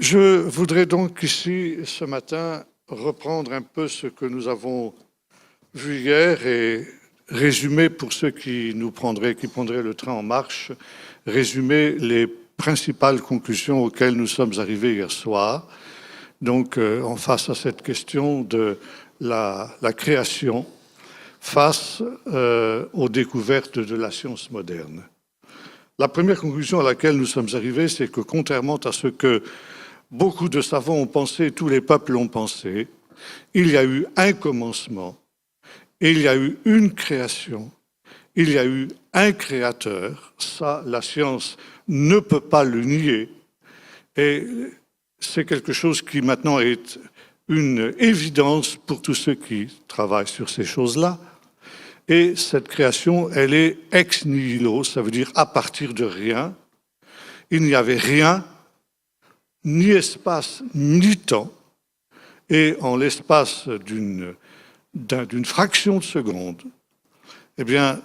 Je voudrais donc ici, ce matin, reprendre un peu ce que nous avons vu hier et résumer, pour ceux qui prendraient le train en marche, résumer les principales conclusions auxquelles nous sommes arrivés hier soir. Donc, en face à cette question de la création, face aux découvertes de la science moderne. La première conclusion à laquelle nous sommes arrivés, c'est que contrairement à ce que beaucoup de savants ont pensé, tous les peuples ont pensé, il y a eu un commencement, il y a eu une création, il y a eu un créateur. Ça, la science ne peut pas le nier. Et c'est quelque chose qui maintenant est une évidence pour tous ceux qui travaillent sur ces choses-là. Et cette création, elle est ex nihilo, ça veut dire à partir de rien. Il n'y avait rien, ni espace, ni temps. Et en l'espace d'une fraction de seconde, eh bien,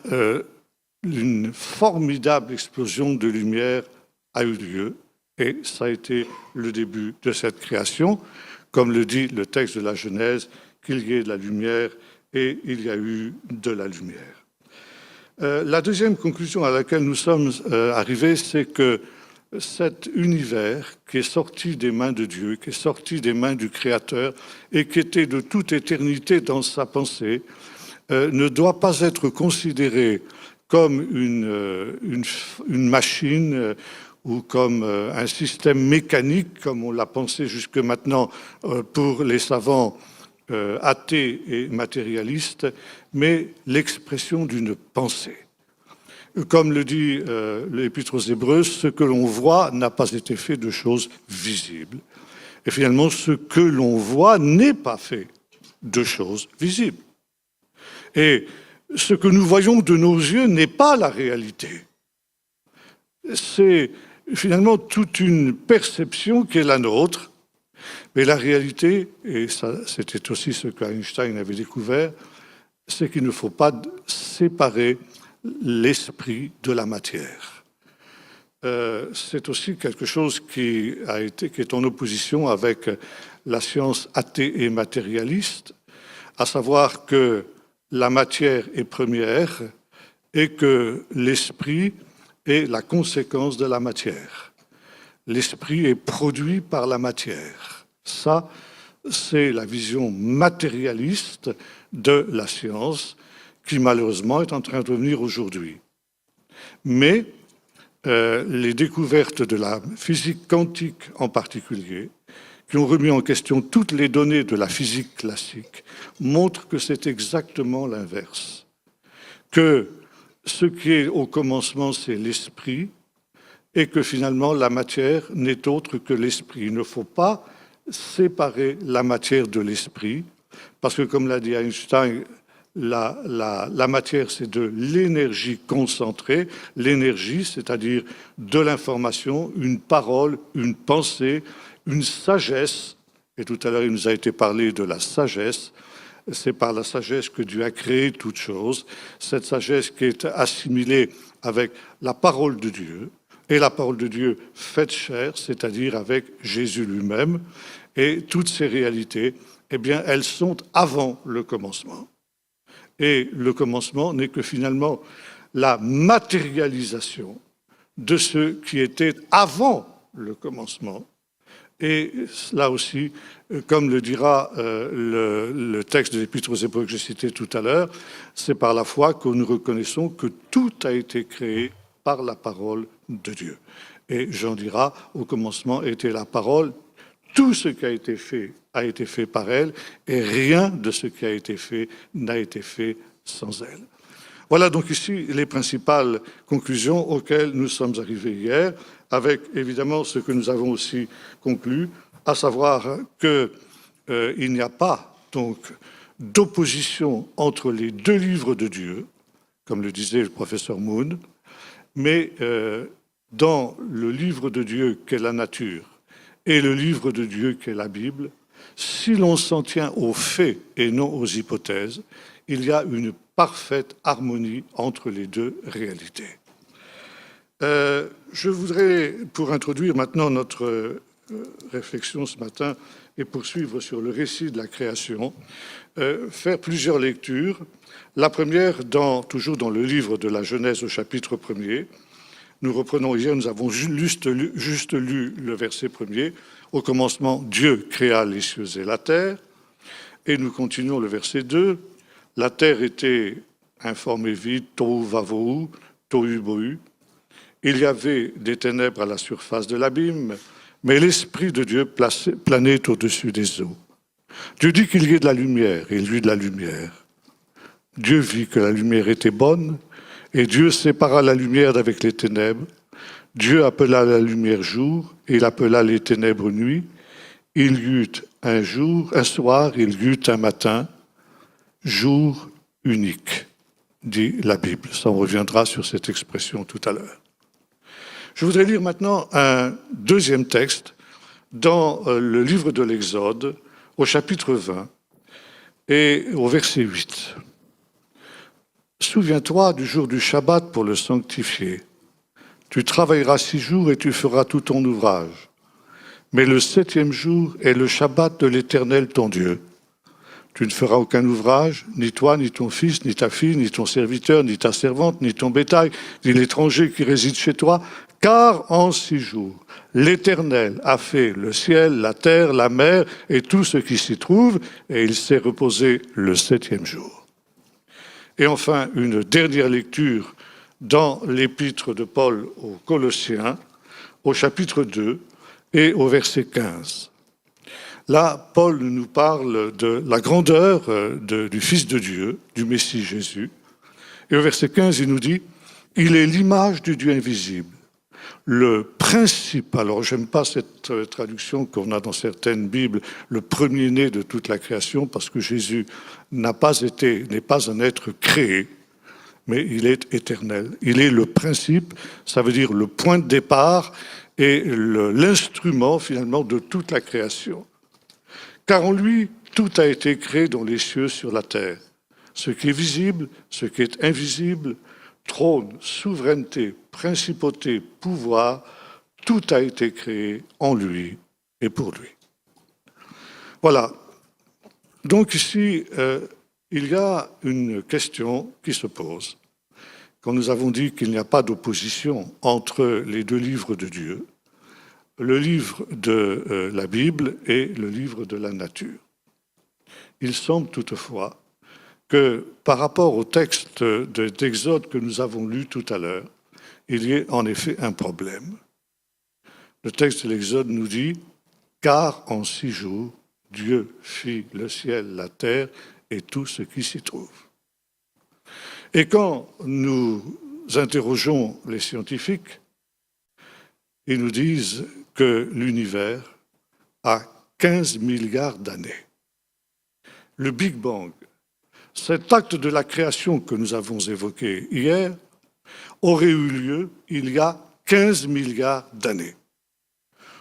une formidable explosion de lumière a eu lieu. Et ça a été le début de cette création. Comme le dit le texte de la Genèse, qu'il y ait de la lumière et il y a eu de la lumière. La deuxième conclusion à laquelle nous sommes arrivés, c'est que cet univers qui est sorti des mains de Dieu, qui est sorti des mains du Créateur et qui était de toute éternité dans sa pensée, ne doit pas être considéré comme une machine ou comme un système mécanique, comme on l'a pensé jusque maintenant pour les savants athées et matérialistes, mais l'expression d'une pensée. Comme le dit l'Épître aux Hébreux, ce que l'on voit n'a pas été fait de choses visibles. Et finalement, ce que l'on voit n'est pas fait de choses visibles. Et ce que nous voyons de nos yeux n'est pas la réalité. C'est finalement toute une perception qui est la nôtre. Mais la réalité, et ça, c'était aussi ce qu'Einstein avait découvert, c'est qu'il ne faut pas séparer l'esprit de la matière. C'est aussi quelque chose qui est en opposition avec la science athée et matérialiste, à savoir que la matière est première et que l'esprit est la conséquence de la matière. L'esprit est produit par la matière. Ça, c'est la vision matérialiste de la science qui, malheureusement, est en train de venir aujourd'hui. Mais les découvertes de la physique quantique en particulier, qui ont remis en question toutes les données de la physique classique, montrent que c'est exactement l'inverse. Que ce qui est au commencement, c'est l'esprit, et que finalement la matière n'est autre que l'esprit. Il ne faut pas séparer la matière de l'esprit, parce que comme l'a dit Einstein, la matière c'est de l'énergie concentrée, l'énergie c'est-à-dire de l'information, une parole, une pensée, une sagesse, et tout à l'heure il nous a été parlé de la sagesse. C'est par la sagesse que Dieu a créé toute chose, cette sagesse qui est assimilée avec la parole de Dieu, et la parole de Dieu faite chair, c'est-à-dire avec Jésus lui-même. Et toutes ces réalités, eh bien, elles sont avant le commencement. Et le commencement n'est que finalement la matérialisation de ce qui était avant le commencement. Et là aussi, comme le dira le texte de l'Épître aux Hébreux que j'ai cité tout à l'heure, c'est par la foi que nous reconnaissons que tout a été créé par la parole de Dieu. Et Jean dira, au commencement était la parole, tout ce qui a été fait par elle, et rien de ce qui a été fait n'a été fait sans elle. Voilà donc ici les principales conclusions auxquelles nous sommes arrivés hier, avec évidemment ce que nous avons aussi conclu, à savoir qu'il n'y a pas donc d'opposition entre les deux livres de Dieu, comme le disait le professeur Moon, mais dans le livre de Dieu qu'est la nature et le livre de Dieu qu'est la Bible, si l'on s'en tient aux faits et non aux hypothèses, il y a une parfaite harmonie entre les deux réalités. Je voudrais, pour introduire maintenant notre réflexion ce matin et poursuivre sur le récit de la création, faire plusieurs lectures. La première, toujours dans le livre de la Genèse au chapitre 1er. Nous reprenons hier, nous avons juste lu le verset 1er. Au commencement, Dieu créa les cieux et la terre. Et nous continuons le verset 2. La terre était informe et vide, tohu vavohu, tohu bohu. Il y avait des ténèbres à la surface de l'abîme, mais l'Esprit de Dieu planait au-dessus des eaux. Dieu dit qu'il y ait de la lumière, et il y eut de la lumière. Dieu vit que la lumière était bonne, et Dieu sépara la lumière d'avec les ténèbres. Dieu appela la lumière jour, et il appela les ténèbres nuit. Il y eut un jour, un soir, il y eut un matin, jour unique, dit la Bible. Ça, on reviendra sur cette expression tout à l'heure. Je voudrais lire maintenant un deuxième texte dans le livre de l'Exode, au chapitre 20 et au verset 8. Souviens-toi du jour du Shabbat pour le sanctifier. Tu travailleras 6 jours et tu feras tout ton ouvrage. Mais le 7e jour est le Shabbat de l'Éternel ton Dieu. Tu ne feras aucun ouvrage, ni toi, ni ton fils, ni ta fille, ni ton serviteur, ni ta servante, ni ton bétail, ni l'étranger qui réside chez toi, car en 6 jours, l'Éternel a fait le ciel, la terre, la mer et tout ce qui s'y trouve, et il s'est reposé le 7e jour. Et enfin, une dernière lecture dans l'épître de Paul aux Colossiens, au chapitre 2 et au verset 15. Là, Paul nous parle de la grandeur du Fils de Dieu, du Messie Jésus. Et au verset 15, il nous dit « Il est l'image du Dieu invisible, le principe ». Alors, j'aime pas cette traduction qu'on a dans certaines Bibles, le premier-né de toute la création, parce que Jésus n'est pas un être créé, mais il est éternel. Il est le principe, ça veut dire le point de départ et l'instrument, finalement, de toute la création. Car en lui, tout a été créé dans les cieux, sur la terre. Ce qui est visible, ce qui est invisible, trône, souveraineté, principauté, pouvoir, tout a été créé en lui et pour lui. Voilà. Donc ici, il y a une question qui se pose. Quand nous avons dit qu'il n'y a pas d'opposition entre les deux livres de Dieu, le livre de la Bible et le livre de la nature. Il semble toutefois que par rapport au texte d'Exode que nous avons lu tout à l'heure, il y ait en effet un problème. Le texte de l'Exode nous dit « Car en 6 jours, Dieu fit le ciel, la terre et tout ce qui s'y trouve. » Et quand nous interrogeons les scientifiques, ils nous disent que l'univers a 15 milliards d'années. Le Big Bang, cet acte de la création que nous avons évoqué hier, aurait eu lieu il y a 15 milliards d'années.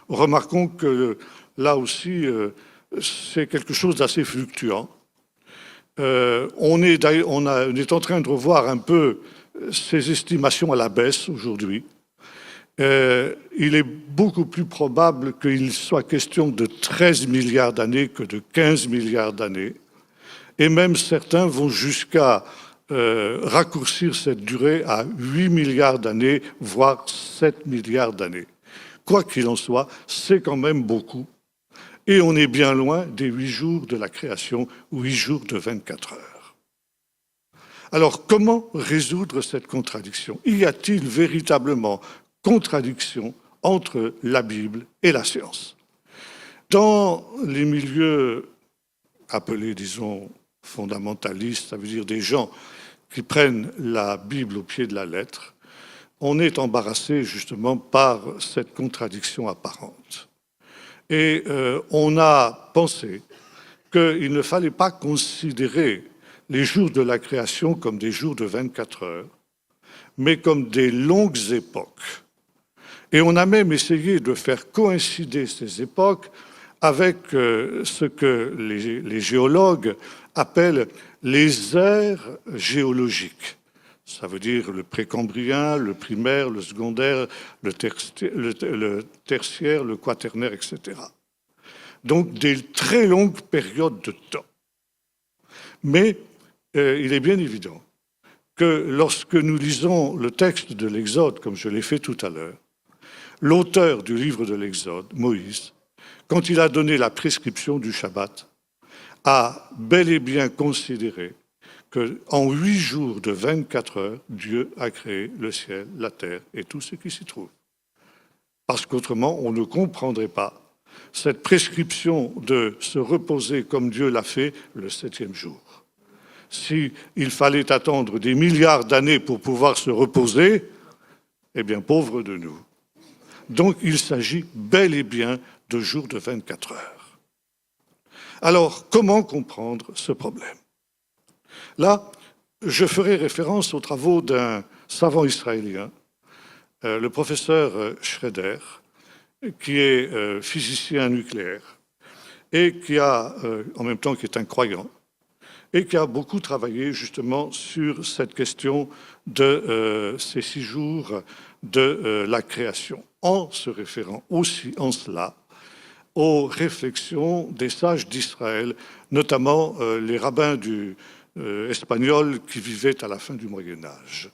Remarquons que là aussi, c'est quelque chose d'assez fluctuant. On est en train de revoir un peu ces estimations à la baisse aujourd'hui. Il est beaucoup plus probable qu'il soit question de 13 milliards d'années que de 15 milliards d'années. Et même certains vont jusqu'à raccourcir cette durée à 8 milliards d'années, voire 7 milliards d'années. Quoi qu'il en soit, c'est quand même beaucoup. Et on est bien loin des 8 jours de la création, 8 jours de 24 heures. Alors, comment résoudre cette contradiction? Y a-t-il véritablement contradiction entre la Bible et la science? Dans les milieux appelés, disons, fondamentalistes, ça veut dire des gens qui prennent la Bible au pied de la lettre, on est embarrassé justement par cette contradiction apparente. Et on a pensé qu'il ne fallait pas considérer les jours de la création comme des jours de 24 heures, mais comme des longues époques. Et on a même essayé de faire coïncider ces époques avec ce que les géologues appellent les ères géologiques, Ça veut dire le précambrien, le primaire, le secondaire, le tertiaire, le quaternaire, etc. Donc des très longues périodes de temps. Mais il est bien évident que lorsque nous lisons le texte de l'Exode, comme je l'ai fait tout à l'heure, l'auteur du livre de l'Exode, Moïse, quand il a donné la prescription du Shabbat, a bel et bien considéré qu'en 8 jours de 24 heures, Dieu a créé le ciel, la terre et tout ce qui s'y trouve. Parce qu'autrement, on ne comprendrait pas cette prescription de se reposer comme Dieu l'a fait le 7e jour. S'il fallait attendre des milliards d'années pour pouvoir se reposer, eh bien, pauvre de nous. Donc, il s'agit bel et bien de jours de 24 heures. Alors, comment comprendre ce problème? Là, je ferai référence aux travaux d'un savant israélien, le professeur Schroeder, qui est physicien nucléaire et qui a, en même temps, qui est un croyant, et qui a beaucoup travaillé justement sur cette question de ces 6 jours de la création, en se référant aussi en cela aux réflexions des sages d'Israël, notamment les rabbins espagnols qui vivaient à la fin du Moyen-Âge,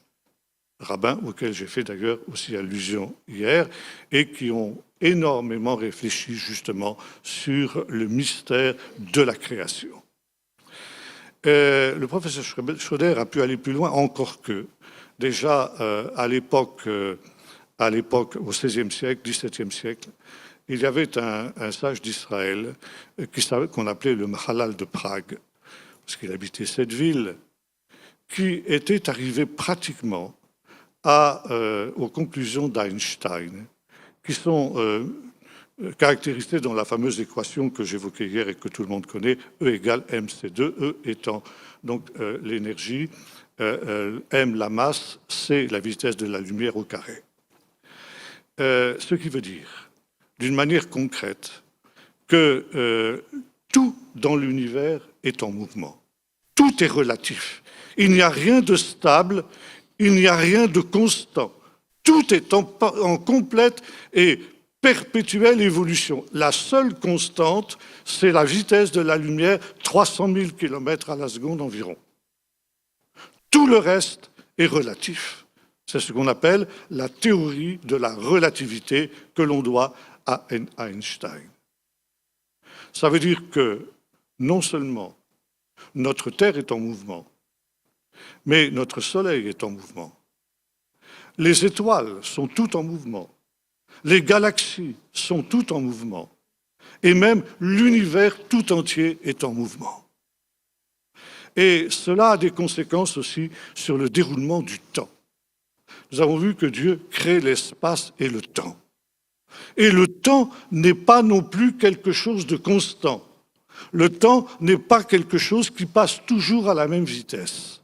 rabbins auxquels j'ai fait d'ailleurs aussi allusion hier, et qui ont énormément réfléchi justement sur le mystère de la création. Le professeur Schroeder a pu aller plus loin, encore que déjà à l'époque, au XVIe siècle, XVIIe siècle, il y avait un sage d'Israël qu'on appelait le Mahalal de Prague, parce qu'il habitait cette ville, qui était arrivé pratiquement aux conclusions d'Einstein, qui sont caractérisées dans la fameuse équation que j'évoquais hier et que tout le monde connaît, E égale mc2, E étant donc l'énergie, m la masse, c la vitesse de la lumière au carré. Ce qui veut dire, d'une manière concrète, que tout dans l'univers est en mouvement. Tout est relatif. Il n'y a rien de stable, il n'y a rien de constant. Tout est en complète et perpétuelle évolution. La seule constante, c'est la vitesse de la lumière, 300 000 km à la seconde environ. Tout le reste est relatif. C'est ce qu'on appelle la théorie de la relativité que l'on doit à Einstein. Ça veut dire que non seulement notre Terre est en mouvement, mais notre Soleil est en mouvement. Les étoiles sont toutes en mouvement. Les galaxies sont toutes en mouvement. Et même l'univers tout entier est en mouvement. Et cela a des conséquences aussi sur le déroulement du temps. Nous avons vu que Dieu crée l'espace et le temps. Et le temps n'est pas non plus quelque chose de constant. Le temps n'est pas quelque chose qui passe toujours à la même vitesse.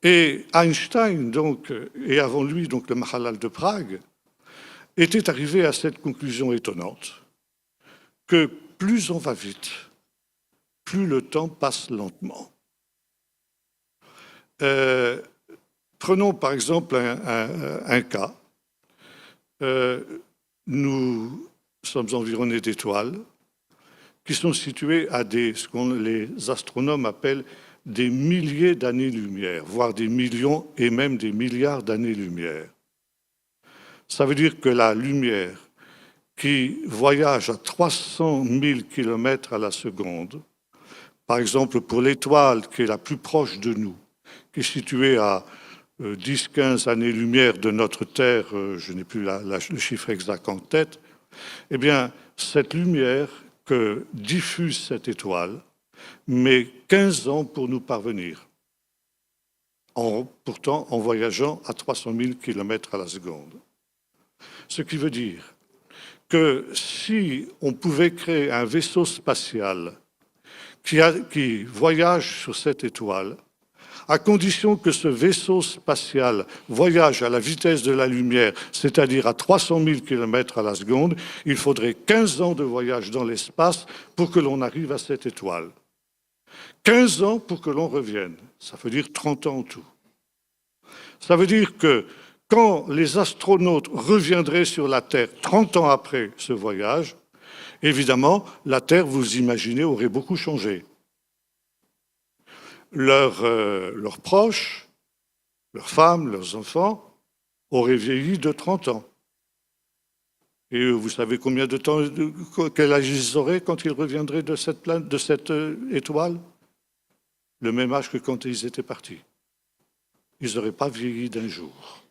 Et Einstein, donc, et avant lui, donc, le Mahalal de Prague, était arrivé à cette conclusion étonnante, que plus on va vite, plus le temps passe lentement. Prenons par exemple un cas. Nous sommes environnés d'étoiles qui sont situées à ce que les astronomes appellent des milliers d'années-lumière, voire des millions et même des milliards d'années-lumière. Ça veut dire que la lumière qui voyage à 300 000 km à la seconde, par exemple pour l'étoile qui est la plus proche de nous, qui est située à 10-15 années-lumière de notre Terre, je n'ai plus le chiffre exact en tête, eh bien, cette lumière que diffuse cette étoile met 15 ans pour nous parvenir, pourtant en voyageant à 300 000 km à la seconde. Ce qui veut dire que si on pouvait créer un vaisseau spatial qui voyage sur cette étoile, à condition que ce vaisseau spatial voyage à la vitesse de la lumière, c'est-à-dire à 300 000 km à la seconde, il faudrait 15 ans de voyage dans l'espace pour que l'on arrive à cette étoile. 15 ans pour que l'on revienne, ça veut dire 30 ans en tout. Ça veut dire que quand les astronautes reviendraient sur la Terre 30 ans après ce voyage, évidemment, la Terre, vous imaginez, aurait beaucoup changé. Leurs proches, leurs femmes, leurs enfants, auraient vieilli de 30 ans. Et vous savez combien de temps, quel âge ils auraient quand ils reviendraient de cette planète, de cette étoile? Le même âge que quand ils étaient partis. Ils n'auraient pas vieilli d'un jour.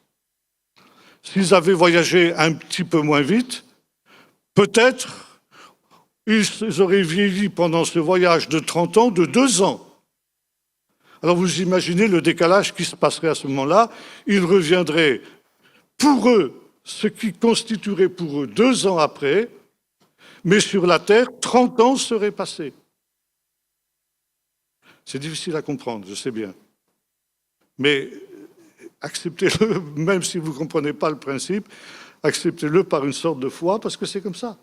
S'ils avaient voyagé un petit peu moins vite, peut-être ils auraient vieilli pendant ce voyage de 30 ans de 2 ans. Alors vous imaginez le décalage qui se passerait à ce moment-là. Ils reviendraient pour eux, ce qui constituerait pour eux 2 ans après, mais sur la Terre, 30 ans seraient passés. C'est difficile à comprendre, je sais bien. Mais acceptez-le, même si vous ne comprenez pas le principe, acceptez-le par une sorte de foi, parce que c'est comme ça.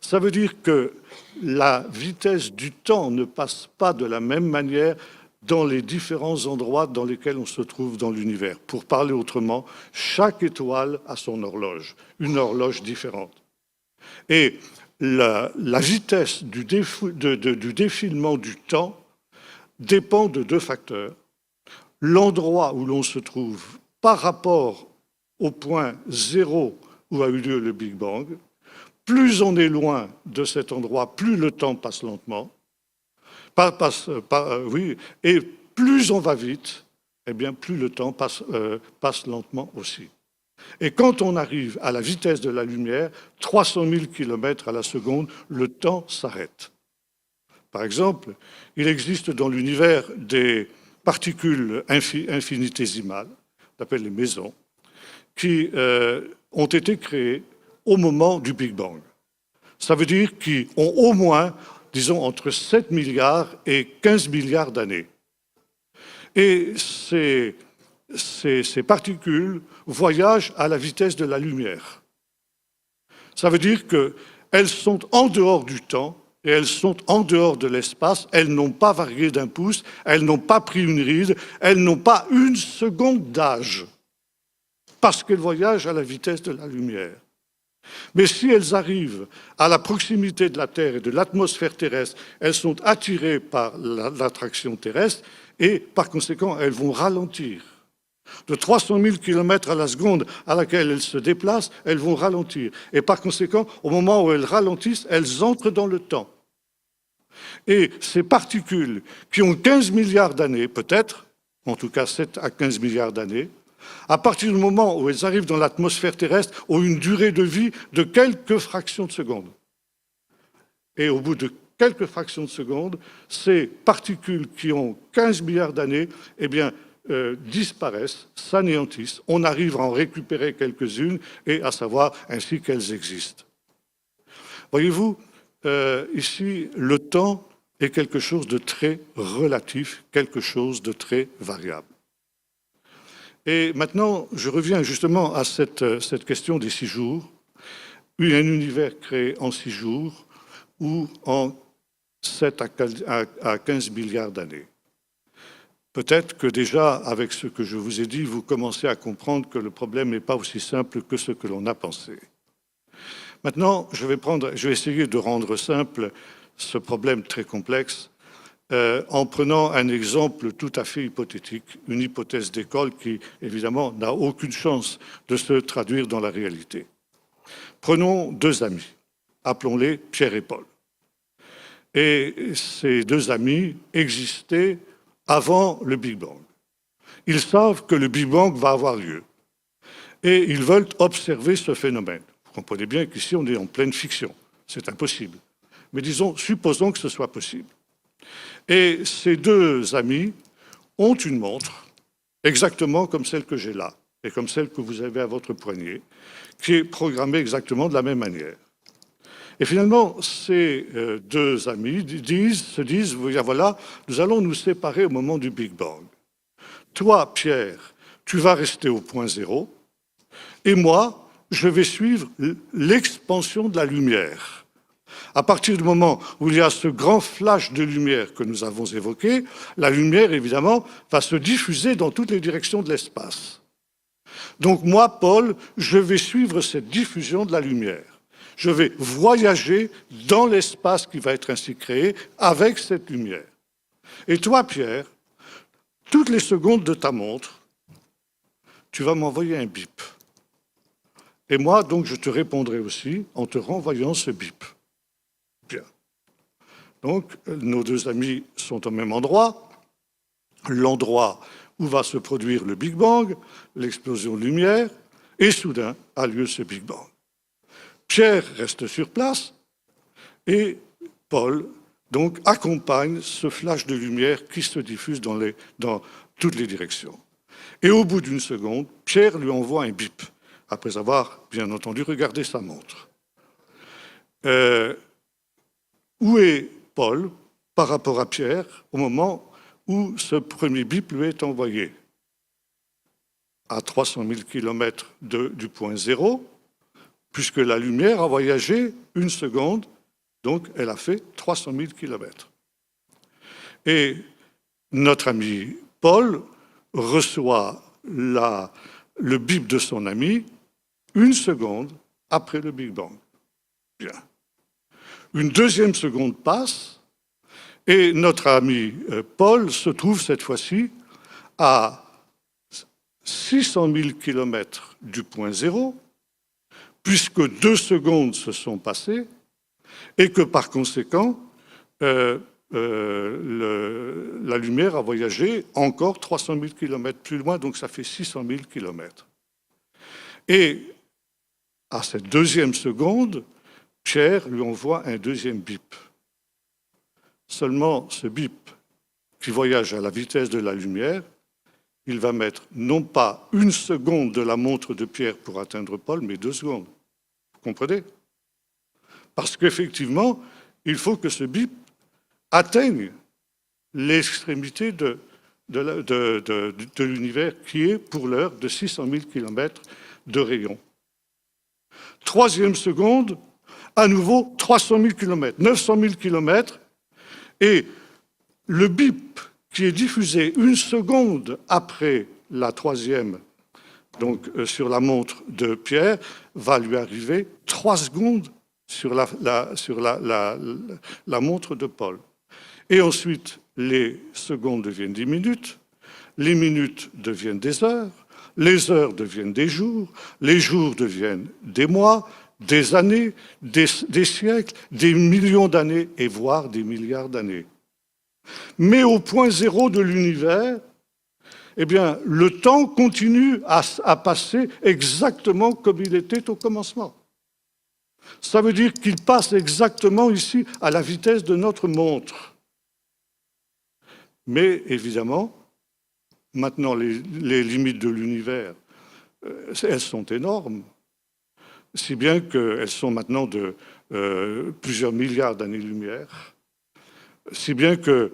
Ça veut dire que la vitesse du temps ne passe pas de la même manière dans les différents endroits dans lesquels on se trouve dans l'univers. Pour parler autrement, chaque étoile a son horloge, une horloge différente. Et la vitesse du défilement du temps dépend de 2 facteurs. L'endroit où l'on se trouve par rapport au point zéro où a eu lieu le Big Bang. Plus on est loin de cet endroit, plus le temps passe lentement. Et plus on va vite, eh bien, plus le temps passe lentement aussi. Et quand on arrive à la vitesse de la lumière, 300 000 km à la seconde, le temps s'arrête. Par exemple, il existe dans l'univers des particules infinitésimales, on appelle les mésons, qui ont été créées au moment du Big Bang. Ça veut dire qu'ils ont au moins, disons, entre 7 milliards et 15 milliards d'années. Et ces particules voyagent à la vitesse de la lumière. Ça veut dire qu'elles sont en dehors du temps et elles sont en dehors de l'espace. Elles n'ont pas varié d'un pouce, elles n'ont pas pris une ride, elles n'ont pas une seconde d'âge parce qu'elles voyagent à la vitesse de la lumière. Mais si elles arrivent à la proximité de la Terre et de l'atmosphère terrestre, elles sont attirées par l'attraction terrestre et par conséquent, elles vont ralentir. De 300 000 km à la seconde à laquelle elles se déplacent, elles vont ralentir. Et par conséquent, au moment où elles ralentissent, elles entrent dans le temps. Et ces particules qui ont 15 milliards d'années, peut-être, en tout cas 7 à 15 milliards d'années, à partir du moment où elles arrivent dans l'atmosphère terrestre, ont une durée de vie de quelques fractions de seconde. Et au bout de quelques fractions de seconde, ces particules qui ont 15 milliards d'années, eh bien, disparaissent, s'anéantissent. On arrive à en récupérer quelques-unes et à savoir ainsi qu'elles existent. Voyez-vous, ici, le temps est quelque chose de très relatif, quelque chose de très variable. Et maintenant, je reviens justement à cette question des 6 jours. Un univers créé en 6 jours ou en 7 à 15 milliards d'années. Peut-être que déjà, avec ce que je vous ai dit, vous commencez à comprendre que le problème n'est pas aussi simple que ce que l'on a pensé. Maintenant, je vais essayer de rendre simple ce problème très complexe en prenant un exemple tout à fait hypothétique, une hypothèse d'école qui, évidemment, n'a aucune chance de se traduire dans la réalité. Prenons 2 amis, appelons-les Pierre et Paul. Et ces 2 amis existaient avant le Big Bang. Ils savent que le Big Bang va avoir lieu et ils veulent observer ce phénomène. Vous comprenez bien qu'ici, on est en pleine fiction. C'est impossible. Mais disons, supposons que ce soit possible. Et ces 2 amis ont une montre, exactement comme celle que j'ai là, et comme celle que vous avez à votre poignet, qui est programmée exactement de la même manière. Et finalement, ces 2 amis se disent, voilà, nous allons nous séparer au moment du Big Bang. Toi, Pierre, tu vas rester au point zéro, et moi, je vais suivre l'expansion de la lumière. À partir du moment où il y a ce grand flash de lumière que nous avons évoqué, la lumière, évidemment, va se diffuser dans toutes les directions de l'espace. Donc moi, Paul, je vais suivre cette diffusion de la lumière. Je vais voyager dans l'espace qui va être ainsi créé avec cette lumière. Et toi, Pierre, toutes les secondes de ta montre, tu vas m'envoyer un bip. Et moi, donc, je te répondrai aussi en te renvoyant ce bip. Bien. Donc, nos deux amis sont au même endroit, l'endroit où va se produire le Big Bang, l'explosion de lumière, et soudain a lieu ce Big Bang. Pierre reste sur place et Paul, donc, accompagne ce flash de lumière qui se diffuse dans toutes les directions. Et au bout d'une seconde, Pierre lui envoie un bip, après avoir, bien entendu, regardé sa montre. Où est Paul par rapport à Pierre au moment où ce premier bip lui est envoyé? À 300 000 km du point zéro, puisque la lumière a voyagé une seconde, donc elle a fait 300 000 km. Et notre ami Paul reçoit le bip de son ami une seconde après le Big Bang. Bien. Une deuxième seconde passe et notre ami Paul se trouve cette fois-ci à 600 000 km du point zéro, puisque 2 secondes se sont passées et que par conséquent, la lumière a voyagé encore 300 000 km plus loin, donc ça fait 600 000 km. Et à cette deuxième seconde, Pierre lui envoie un deuxième bip. Seulement, ce bip qui voyage à la vitesse de la lumière, il va mettre non pas une seconde de la montre de Pierre pour atteindre Paul, mais 2 secondes. Vous comprenez? Parce qu'effectivement, il faut que ce bip atteigne l'extrémité de l'univers qui est, pour l'heure, de 600 000 km de rayon. Troisième seconde, à nouveau 300 000 km, 900 000 km, et le bip qui est diffusé une seconde après la troisième, donc sur la montre de Pierre, va lui arriver 3 secondes sur la montre de Paul. Et ensuite, les secondes deviennent des minutes, les minutes deviennent des heures, les heures deviennent des jours, les jours deviennent des mois, des années, des siècles, des millions d'années et voire des milliards d'années. Mais au point zéro de l'univers, eh bien, le temps continue à passer exactement comme il était au commencement. Ça veut dire qu'il passe exactement ici à la vitesse de notre montre. Mais évidemment, maintenant, les limites de l'univers, elles sont énormes, si bien qu'elles sont maintenant de plusieurs milliards d'années-lumière, si bien que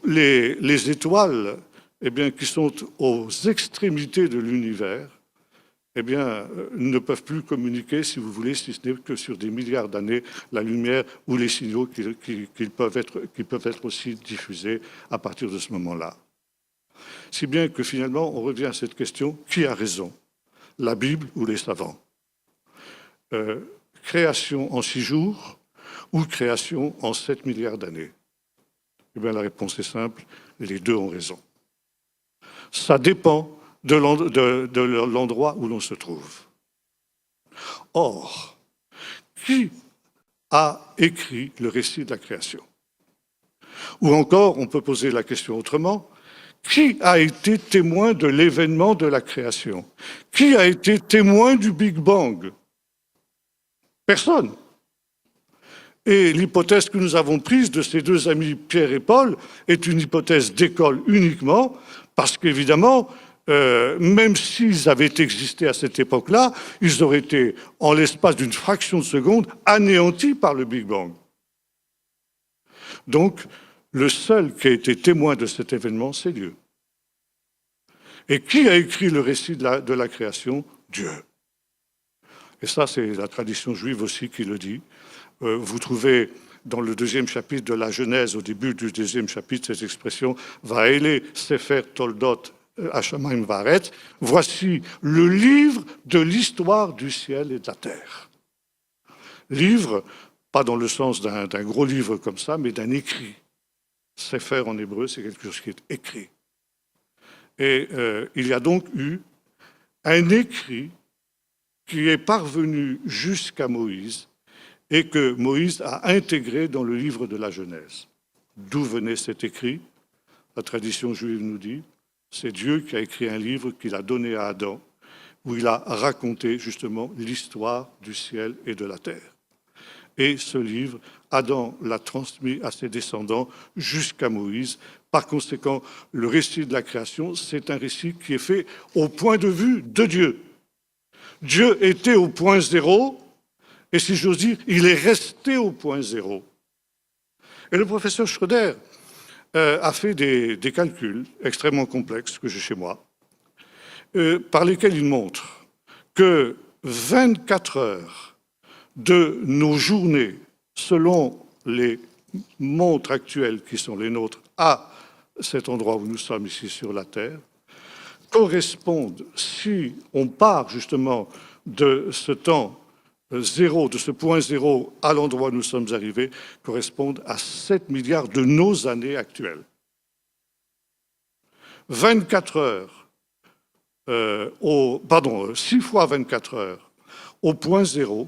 les étoiles, eh bien, qui sont aux extrémités de l'univers, eh bien, ne peuvent plus communiquer, si vous voulez, si ce n'est que sur des milliards d'années, la lumière ou les signaux qui peuvent être aussi diffusés à partir de ce moment-là. Si bien que finalement, on revient à cette question, qui a raison, la Bible ou les savants? Création en 6 jours ou création en 7 milliards d'années? Eh bien, la réponse est simple, les deux ont raison. Ça dépend de l'endroit où l'on se trouve. Or, qui a écrit le récit de la création? Ou encore, on peut poser la question autrement, qui a été témoin de l'événement de la création? Qui a été témoin du Big Bang? Personne. Et l'hypothèse que nous avons prise de ces deux amis, Pierre et Paul, est une hypothèse d'école uniquement, parce qu'évidemment, même s'ils avaient existé à cette époque-là, ils auraient été, en l'espace d'une fraction de seconde, anéantis par le Big Bang. Donc, le seul qui a été témoin de cet événement, c'est Dieu. Et qui a écrit le récit de la création? Dieu. Et ça, c'est la tradition juive aussi qui le dit. Vous trouvez dans le 2e chapitre de la Genèse, au début du 2e chapitre, cette expression « Vaele Sefer Toldot Hashamayim Vaaretz ». Voici le livre de l'histoire du ciel et de la terre. Livre, pas dans le sens d'un gros livre comme ça, mais d'un écrit. Sefer en hébreu, c'est quelque chose qui est écrit. Et il y a donc eu un écrit qui est parvenu jusqu'à Moïse et que Moïse a intégré dans le livre de la Genèse. D'où venait cet écrit? La tradition juive nous dit, c'est Dieu qui a écrit un livre qu'il a donné à Adam, où il a raconté justement l'histoire du ciel et de la terre. Et ce livre, Adam l'a transmis à ses descendants jusqu'à Moïse. Par conséquent, le récit de la création, c'est un récit qui est fait au point de vue de Dieu. Dieu était au point zéro, et si j'ose dire, il est resté au point zéro. Et le professeur Schröder a fait des calculs extrêmement complexes que j'ai chez moi, par lesquels il montre que 24 heures de nos journées, selon les montres actuelles qui sont les nôtres, à cet endroit où nous sommes ici sur la Terre, correspondent, si on part justement de ce temps zéro, de ce point zéro à l'endroit où nous sommes arrivés, correspondent à 7 milliards de nos années actuelles. 24 heures, 6 fois 24 heures au point zéro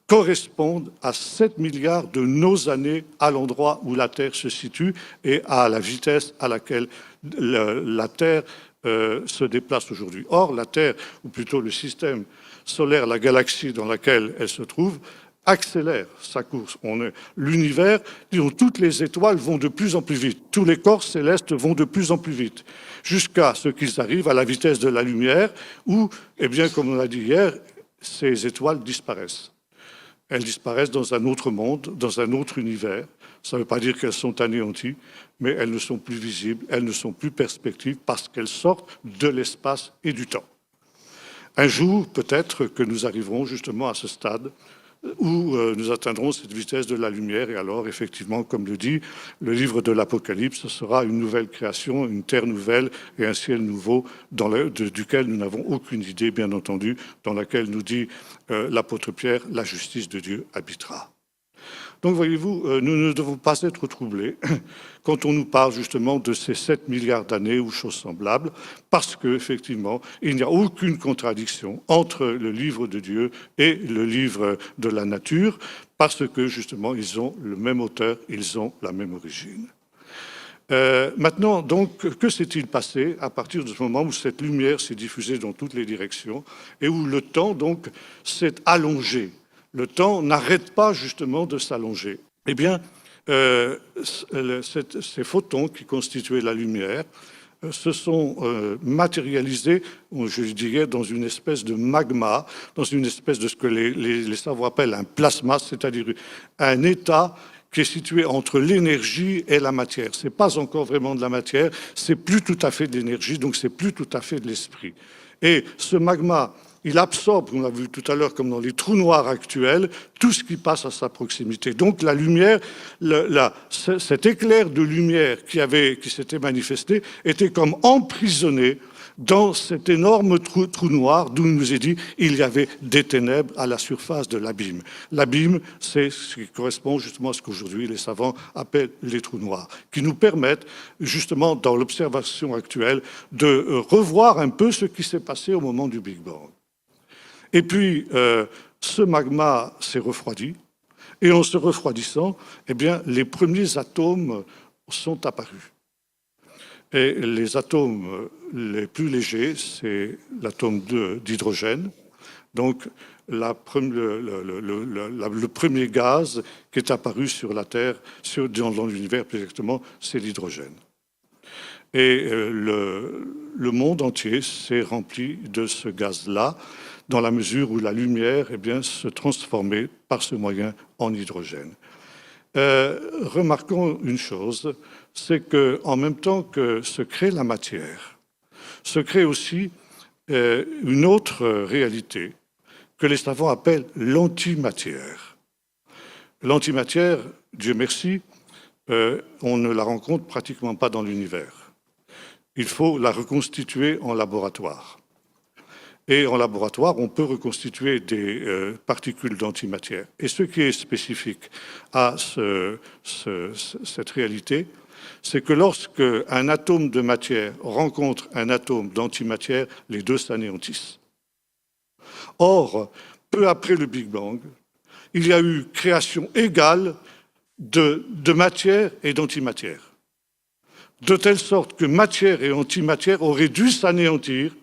correspondent à 7 milliards de nos années à l'endroit où la Terre se situe et à la vitesse à laquelle la Terre se déplace aujourd'hui. Or, la Terre, ou plutôt le système solaire, la galaxie dans laquelle elle se trouve, accélère sa course. L'univers, disons, toutes les étoiles vont de plus en plus vite, tous les corps célestes vont de plus en plus vite, jusqu'à ce qu'ils arrivent à la vitesse de la lumière, où, eh bien, comme on l'a dit hier, ces étoiles disparaissent. Elles disparaissent dans un autre monde, dans un autre univers. Ça ne veut pas dire qu'elles sont anéanties, mais elles ne sont plus visibles, elles ne sont plus perspectives parce qu'elles sortent de l'espace et du temps. Un jour, peut-être que nous arriverons justement à ce stade où nous atteindrons cette vitesse de la lumière et alors, effectivement, comme le dit le livre de l'Apocalypse, ce sera une nouvelle création, une terre nouvelle et un ciel nouveau duquel nous n'avons aucune idée, bien entendu, dans laquelle nous dit l'apôtre Pierre, la justice de Dieu habitera. Donc, voyez-vous, nous ne devons pas être troublés quand on nous parle justement de ces 7 milliards d'années ou choses semblables, parce qu'effectivement, il n'y a aucune contradiction entre le livre de Dieu et le livre de la nature, parce que justement, ils ont le même auteur, ils ont la même origine. Maintenant, donc, que s'est-il passé à partir de ce moment où cette lumière s'est diffusée dans toutes les directions et où le temps, donc, s'est allongé? Le temps n'arrête pas justement de s'allonger. Eh bien, ces photons qui constituaient la lumière se sont matérialisés, je dirais, dans une espèce de magma, dans une espèce de ce que les savants appellent un plasma, c'est-à-dire un état qui est situé entre l'énergie et la matière. Ce n'est pas encore vraiment de la matière, c'est plus tout à fait de l'énergie, donc c'est plus tout à fait de l'esprit. Et ce magma, il absorbe, on l'a vu tout à l'heure, comme dans les trous noirs actuels, tout ce qui passe à sa proximité. Donc la lumière, cet éclair de lumière qui s'était manifesté était comme emprisonné dans cet énorme trou noir d'où il nous est dit il y avait des ténèbres à la surface de l'abîme. L'abîme, c'est ce qui correspond justement à ce qu'aujourd'hui les savants appellent les trous noirs, qui nous permettent justement dans l'observation actuelle de revoir un peu ce qui s'est passé au moment du Big Bang. Et puis, ce magma s'est refroidi, et en se refroidissant, eh bien, les premiers atomes sont apparus. Et les atomes les plus légers, c'est l'atome d'hydrogène, donc le premier gaz qui est apparu sur la Terre, dans l'univers plus exactement, c'est l'hydrogène. Et le monde entier s'est rempli de ce gaz-là, dans la mesure où la lumière eh bien, se transformait par ce moyen en hydrogène. Remarquons une chose, c'est qu'en même temps que se crée la matière, se crée aussi une autre réalité que les savants appellent l'antimatière. L'antimatière, Dieu merci, on ne la rencontre pratiquement pas dans l'univers. Il faut la reconstituer en laboratoire. Et en laboratoire, on peut reconstituer des particules d'antimatière. Et ce qui est spécifique à cette réalité, c'est que lorsque un atome de matière rencontre un atome d'antimatière, les deux s'anéantissent. Or, peu après le Big Bang, il y a eu création égale de matière et d'antimatière. De telle sorte que matière et antimatière auraient dû s'anéantir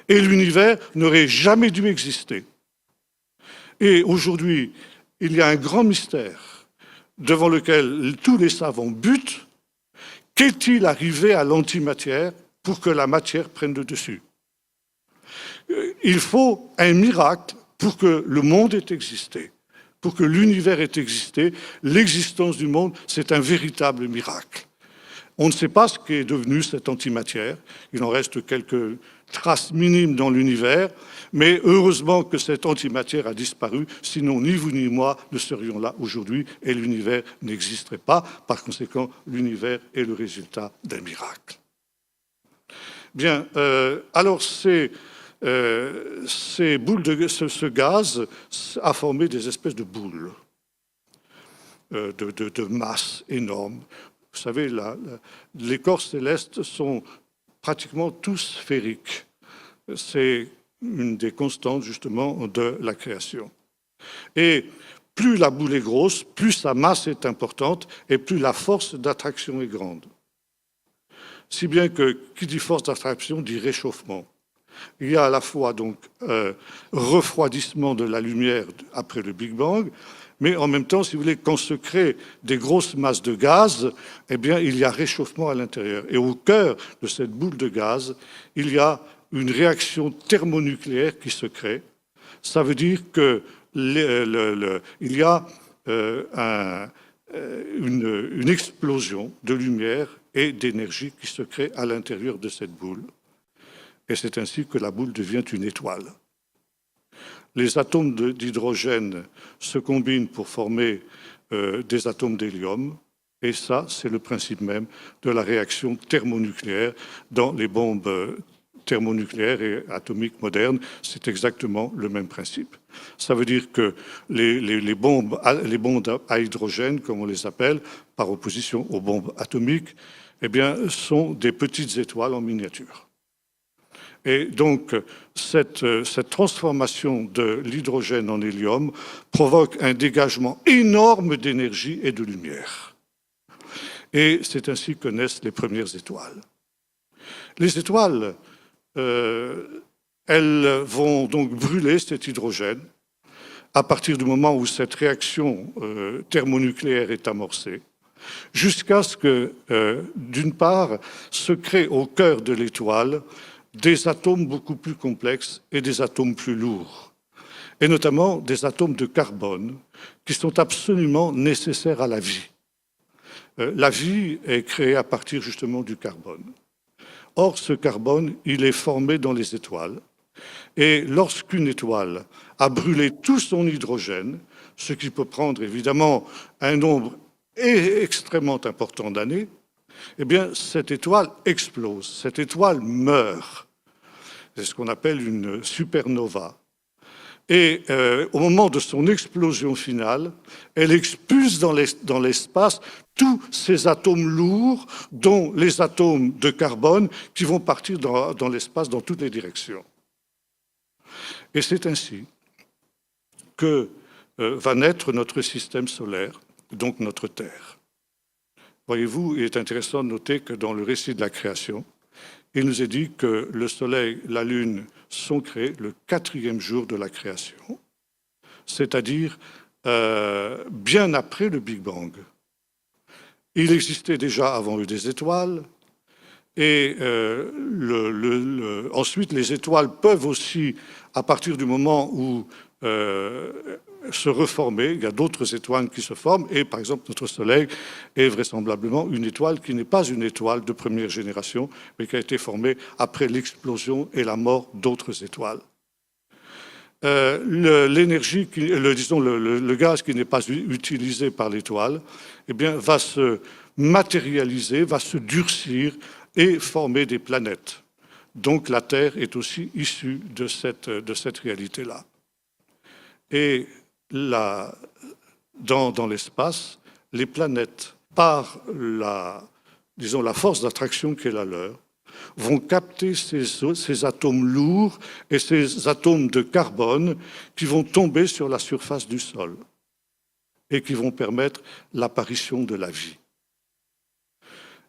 et l'univers n'aurait jamais dû exister. Et aujourd'hui, il y a un grand mystère devant lequel tous les savants butent. Qu'est-il arrivé à l'antimatière pour que la matière prenne le dessus? Il faut un miracle pour que le monde ait existé, pour que l'univers ait existé. L'existence du monde, c'est un véritable miracle. On ne sait pas ce qu'est devenu cette antimatière. Il en reste quelques traces minimes dans l'univers, mais heureusement que cette antimatière a disparu, sinon ni vous ni moi ne serions là aujourd'hui et l'univers n'existerait pas. Par conséquent, l'univers est le résultat d'un miracle. Bien, alors ce gaz a formé des espèces de boules, de masse énormes. Vous savez, les corps célestes sont pratiquement tous sphériques. C'est une des constantes, justement, de la création. Et plus la boule est grosse, plus sa masse est importante et plus la force d'attraction est grande. Si bien que, qui dit force d'attraction, dit réchauffement. Il y a à la fois, donc, refroidissement de la lumière après le Big Bang, mais en même temps, si vous voulez, quand se créent des grosses masses de gaz, eh bien, il y a réchauffement à l'intérieur. Et au cœur de cette boule de gaz, il y a une réaction thermonucléaire qui se crée. Ça veut dire qu'il y a une explosion de lumière et d'énergie qui se crée à l'intérieur de cette boule. Et c'est ainsi que la boule devient une étoile. Les atomes d'hydrogène se combinent pour former des atomes d'hélium, et ça, c'est le principe même de la réaction thermonucléaire dans les bombes thermonucléaires et atomiques modernes. C'est exactement le même principe. Ça veut dire que les bombes à hydrogène, comme on les appelle, par opposition aux bombes atomiques, eh bien, sont des petites étoiles en miniature. Et donc, cette transformation de l'hydrogène en hélium provoque un dégagement énorme d'énergie et de lumière. Et c'est ainsi que naissent les premières étoiles. Les étoiles, elles vont donc brûler cet hydrogène à partir du moment où cette réaction thermonucléaire est amorcée, jusqu'à ce que, d'une part, se crée au cœur de l'étoile des atomes beaucoup plus complexes et des atomes plus lourds, et notamment des atomes de carbone qui sont absolument nécessaires à la vie. La vie est créée à partir justement du carbone. Or, ce carbone, il est formé dans les étoiles, et lorsqu'une étoile a brûlé tout son hydrogène, ce qui peut prendre évidemment un nombre extrêmement important d'années, eh bien, cette étoile explose, cette étoile meurt. C'est ce qu'on appelle une supernova. Et au moment de son explosion finale, elle expulse dans l'espace tous ces atomes lourds, dont les atomes de carbone, qui vont partir dans l'espace dans toutes les directions. Et c'est ainsi que va naître notre système solaire, donc notre Terre. Voyez-vous, il est intéressant de noter que dans le récit de la création, il nous est dit que le Soleil, la Lune sont créés le 4e jour de la création, c'est-à-dire bien après le Big Bang. Il existait déjà avant eux des étoiles, et ensuite les étoiles peuvent aussi, à partir du moment où se reformer. Il y a d'autres étoiles qui se forment et, par exemple, notre Soleil est vraisemblablement une étoile qui n'est pas une étoile de première génération, mais qui a été formée après l'explosion et la mort d'autres étoiles. l'énergie, disons le gaz qui n'est pas utilisé par l'étoile, eh bien, va se matérialiser, va se durcir et former des planètes. Donc la Terre est aussi issue de cette réalité-là. Et dans l'espace, les planètes, par disons, la force d'attraction qui est la leur, vont capter ces atomes lourds et ces atomes de carbone qui vont tomber sur la surface du sol et qui vont permettre l'apparition de la vie.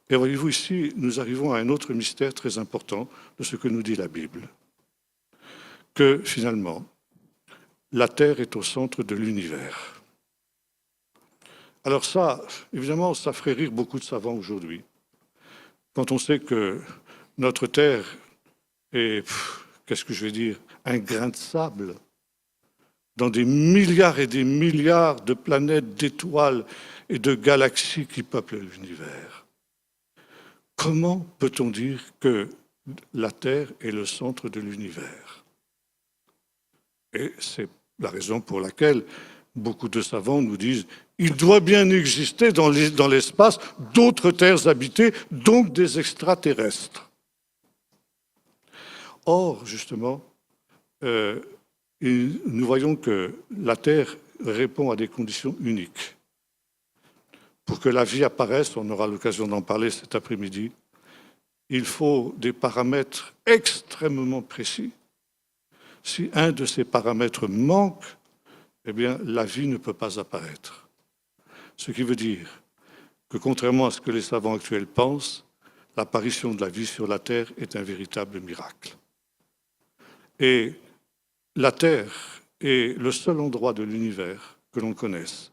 Et voyez-vous, ici, nous arrivons à un autre mystère très important de ce que nous dit la Bible. Que, finalement, la Terre est au centre de l'univers. Alors ça, évidemment, ça ferait rire beaucoup de savants aujourd'hui. Quand on sait que notre Terre est, qu'est-ce que je vais dire, un grain de sable dans des milliards et des milliards de planètes, d'étoiles et de galaxies qui peuplent l'univers. Comment peut-on dire que la Terre est le centre de l'univers? Et c'est la raison pour laquelle beaucoup de savants nous disent il doit bien exister dans l'espace d'autres terres habitées, donc des extraterrestres. Or, justement, nous voyons que la Terre répond à des conditions uniques. Pour que la vie apparaisse, on aura l'occasion d'en parler cet après-midi, il faut des paramètres extrêmement précis. Si un de ces paramètres manque, eh bien, la vie ne peut pas apparaître. Ce qui veut dire que, contrairement à ce que les savants actuels pensent, l'apparition de la vie sur la Terre est un véritable miracle. Et la Terre est le seul endroit de l'univers que l'on connaisse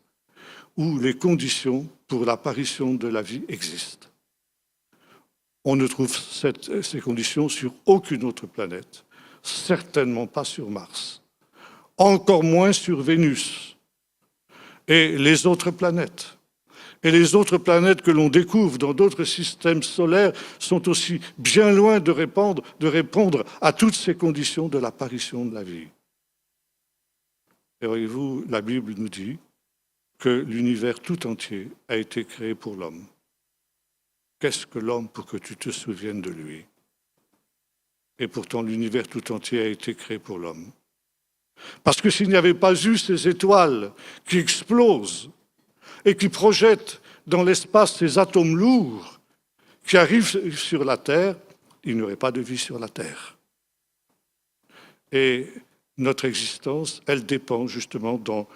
où les conditions pour l'apparition de la vie existent. On ne trouve ces conditions sur aucune autre planète, certainement pas sur Mars, encore moins sur Vénus et les autres planètes. Et les autres planètes que l'on découvre dans d'autres systèmes solaires sont aussi bien loin de répondre à toutes ces conditions de l'apparition de la vie. Et voyez-vous, la Bible nous dit que l'univers tout entier a été créé pour l'homme. Qu'est-ce que l'homme pour que tu te souviennes de lui? Et pourtant, l'univers tout entier a été créé pour l'homme. Parce que s'il n'y avait pas eu ces étoiles qui explosent et qui projettent dans l'espace ces atomes lourds qui arrivent sur la Terre, il n'y aurait pas de vie sur la Terre. Et notre existence, elle dépend justement dans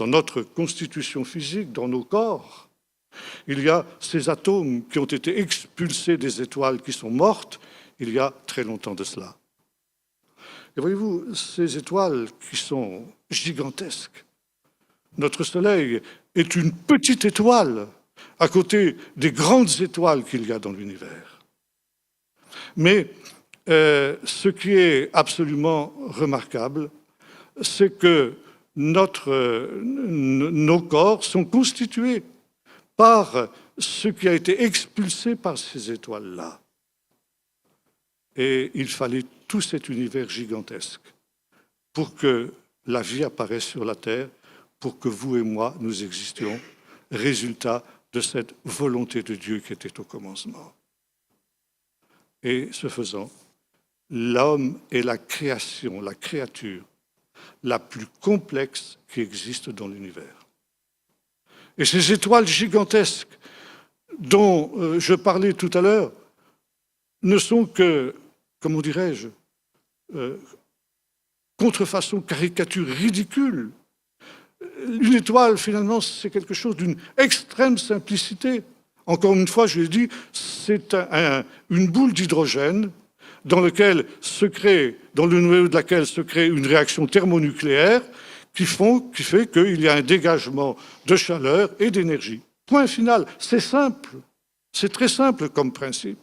notre constitution physique, dans nos corps. Il y a ces atomes qui ont été expulsés des étoiles qui sont mortes il y a très longtemps de cela. Et voyez-vous, ces étoiles qui sont gigantesques, notre Soleil est une petite étoile à côté des grandes étoiles qu'il y a dans l'univers. Mais ce qui est absolument remarquable, c'est que nos corps sont constitués par ce qui a été expulsé par ces étoiles-là. Et il fallait tout cet univers gigantesque pour que la vie apparaisse sur la Terre, pour que vous et moi, nous existions, résultat de cette volonté de Dieu qui était au commencement. Et ce faisant, l'homme est la création, la créature la plus complexe qui existe dans l'univers. Et ces étoiles gigantesques dont je parlais tout à l'heure ne sont que, comment dirais-je, contrefaçon, caricature ridicule. Une étoile, finalement, c'est quelque chose d'une extrême simplicité. Encore une fois, je l'ai dit, c'est une boule d'hydrogène dans le noyau de laquelle se crée une réaction thermonucléaire qui fait qu'il y a un dégagement de chaleur et d'énergie. Point final. C'est simple. C'est très simple comme principe.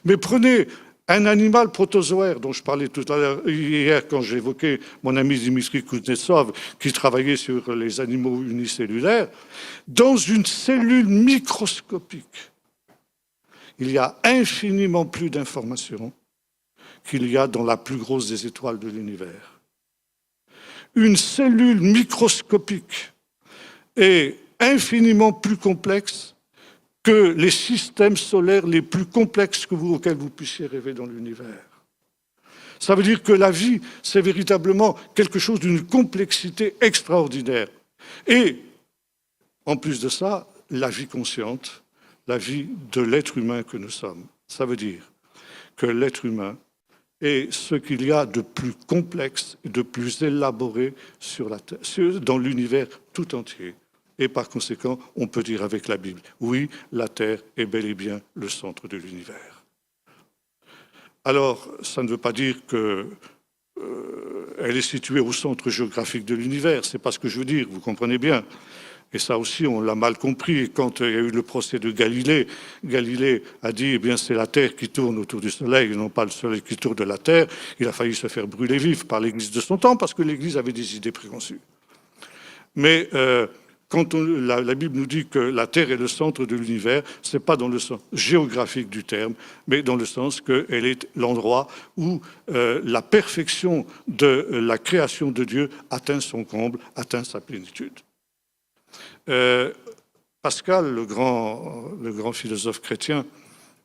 Mais prenez un animal protozoaire dont je parlais tout à l'heure, hier, quand j'évoquais mon ami Dimitri Kuznetsov, qui travaillait sur les animaux unicellulaires, dans une cellule microscopique, il y a infiniment plus d'informations qu'il y a dans la plus grosse des étoiles de l'univers. une cellule microscopique est infiniment plus complexe que les systèmes solaires les plus complexes auxquels vous puissiez rêver dans l'univers. Ça veut dire que la vie, c'est véritablement quelque chose d'une complexité extraordinaire. Et, en plus de ça, la vie consciente, la vie de l'être humain que nous sommes. Ça veut dire que l'être humain est ce qu'il y a de plus complexe et de plus élaboré dans l'univers tout entier. Et par conséquent, on peut dire avec la Bible, oui, la Terre est bel et bien le centre de l'univers. Alors, ça ne veut pas dire qu'elle est située au centre géographique de l'univers, c'est pas ce que je veux dire, vous comprenez bien. Et ça aussi, on l'a mal compris. Et quand il y a eu le procès de Galilée, Galilée a dit, eh bien, c'est la Terre qui tourne autour du Soleil, et non pas le Soleil qui tourne de la Terre. Il a failli se faire brûler vif par l'Église de son temps, parce que l'Église avait des idées préconçues. Mais quand la Bible nous dit que la Terre est le centre de l'univers, ce n'est pas dans le sens géographique du terme, mais dans le sens qu'elle est l'endroit où la perfection de la création de Dieu atteint son comble, atteint sa plénitude. Pascal, le grand philosophe chrétien,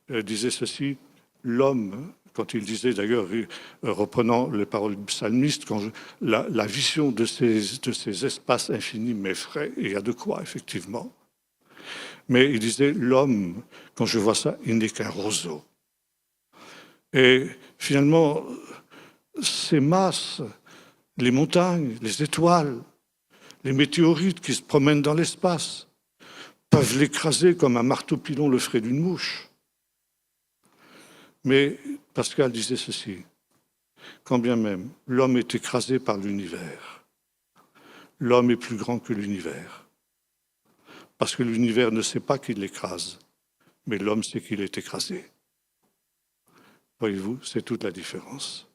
disait ceci, l'homme, quand il disait d'ailleurs, reprenant les paroles du psalmiste, quand la vision de ces espaces infinis m'effraie, et il y a de quoi, effectivement. Mais il disait, l'homme, quand je vois ça, il n'est qu'un roseau. Et finalement, ces masses, les montagnes, les étoiles, les météorites qui se promènent dans l'espace peuvent l'écraser comme un marteau-pilon le ferait d'une mouche. Mais Pascal disait ceci, quand bien même l'homme est écrasé par l'univers, l'homme est plus grand que l'univers. Parce que l'univers ne sait pas qu'il l'écrase, mais l'homme sait qu'il est écrasé. Voyez-vous, c'est toute la différence.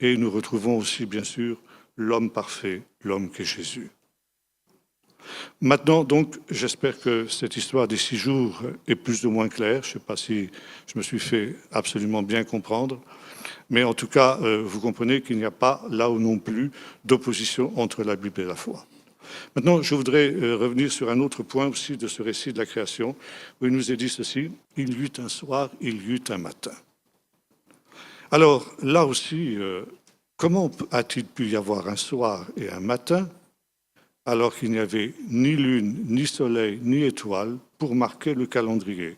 Et nous retrouvons aussi, bien sûr, l'homme parfait, l'homme qu'est Jésus. Maintenant, donc, j'espère que cette histoire des 6 jours est plus ou moins claire. Je ne sais pas si je me suis fait absolument bien comprendre, mais en tout cas, vous comprenez qu'il n'y a pas, là où non plus, d'opposition entre la Bible et la foi. Maintenant, je voudrais revenir sur un autre point aussi de ce récit de la création, où il nous est dit ceci, « Il y eut un soir, il y eut un matin ». Alors, là aussi, comment a-t-il pu y avoir un soir et un matin alors qu'il n'y avait ni lune, ni soleil, ni étoile pour marquer le calendrier?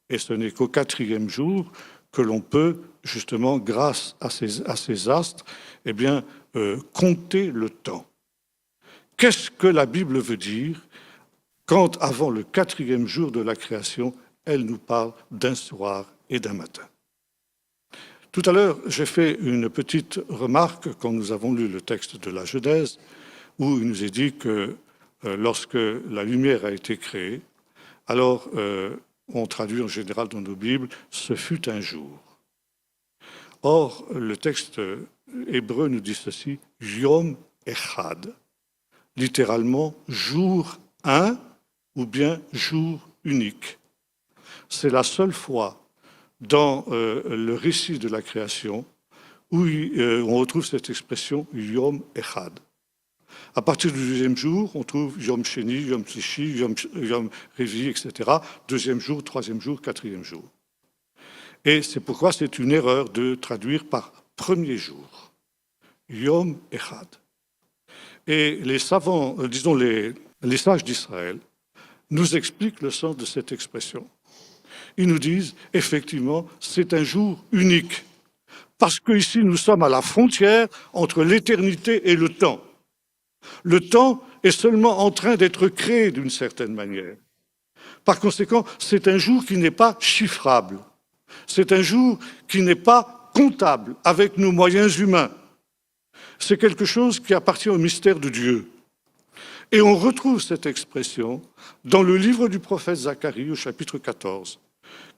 Et ce n'est qu'au 4e jour que l'on peut, justement, grâce à ces astres, eh bien, compter le temps. Qu'est-ce que la Bible veut dire quand, avant le 4e jour de la création, elle nous parle d'un soir et d'un matin? Tout à l'heure, j'ai fait une petite remarque quand nous avons lu le texte de la Genèse, où il nous est dit que lorsque la lumière a été créée, alors on traduit en général dans nos Bibles « ce fut un jour ». Or, le texte hébreu nous dit ceci « Yom Echad », littéralement « jour un » ou bien « jour unique ». C'est la seule fois dans le récit de la création où on retrouve cette expression « Yom Echad ». À partir du 2e jour, on trouve Yom Sheni, Yom Shlishi, Yom Revi, etc. 2e jour, 3e jour, 4e jour. Et c'est pourquoi c'est une erreur de traduire par premier jour. Yom Echad. Et les savants, disons les sages d'Israël, nous expliquent le sens de cette expression. Ils nous disent, effectivement, c'est un jour unique. Parce qu'ici, nous sommes à la frontière entre l'éternité et le temps. Le temps est seulement en train d'être créé d'une certaine manière. Par conséquent, c'est un jour qui n'est pas chiffrable. C'est un jour qui n'est pas comptable avec nos moyens humains. C'est quelque chose qui appartient au mystère de Dieu. Et on retrouve cette expression dans le livre du prophète Zacharie au chapitre 14.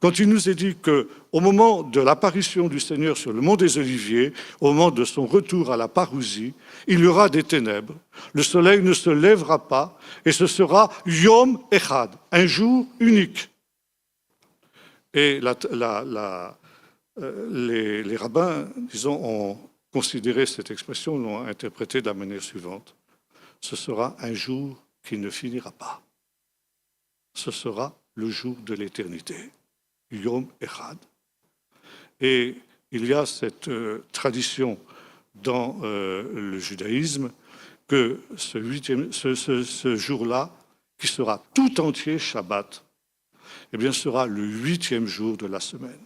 Quand il nous est dit qu'au moment de l'apparition du Seigneur sur le mont des Oliviers, au moment de son retour à la parousie, il y aura des ténèbres, le soleil ne se lèvera pas, et ce sera Yom Echad, un jour unique. Et les rabbins, disons, ont considéré cette expression, l'ont interprétée de la manière suivante. Ce sera un jour qui ne finira pas. Ce sera le jour de l'éternité. Yom Echad. Et il y a cette tradition dans le judaïsme que ce jour-là, qui sera tout entier Shabbat, eh bien, sera le 8e jour de la semaine.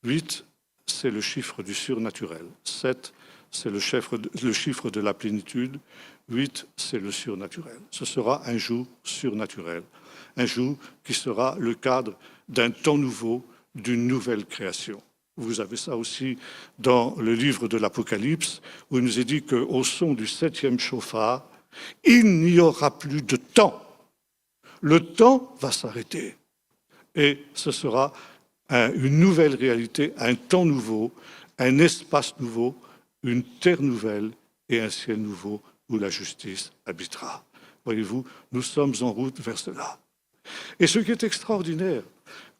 8, c'est le chiffre du surnaturel. 7, c'est le chiffre de la plénitude. 8, c'est le surnaturel. Ce sera un jour surnaturel. Un jour qui sera le cadre d'un temps nouveau, d'une nouvelle création. Vous avez ça aussi dans le livre de l'Apocalypse, où il nous est dit qu'au son du 7e chauffard, il n'y aura plus de temps. Le temps va s'arrêter. Et ce sera une nouvelle réalité, un temps nouveau, un espace nouveau, une terre nouvelle et un ciel nouveau où la justice habitera. Voyez-vous, nous sommes en route vers cela. Et ce qui est extraordinaire,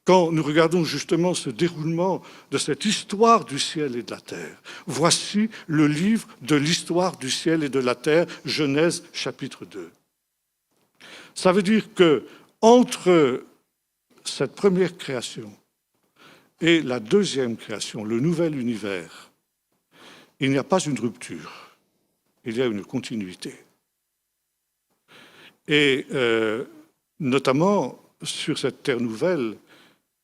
quand nous regardons justement ce déroulement de cette histoire du ciel et de la terre, voici le livre de l'histoire du ciel et de la terre, Genèse chapitre 2. Ça veut dire que entre cette première création et la deuxième création, le nouvel univers, il n'y a pas une rupture, il y a une continuité. Et notamment sur cette terre nouvelle,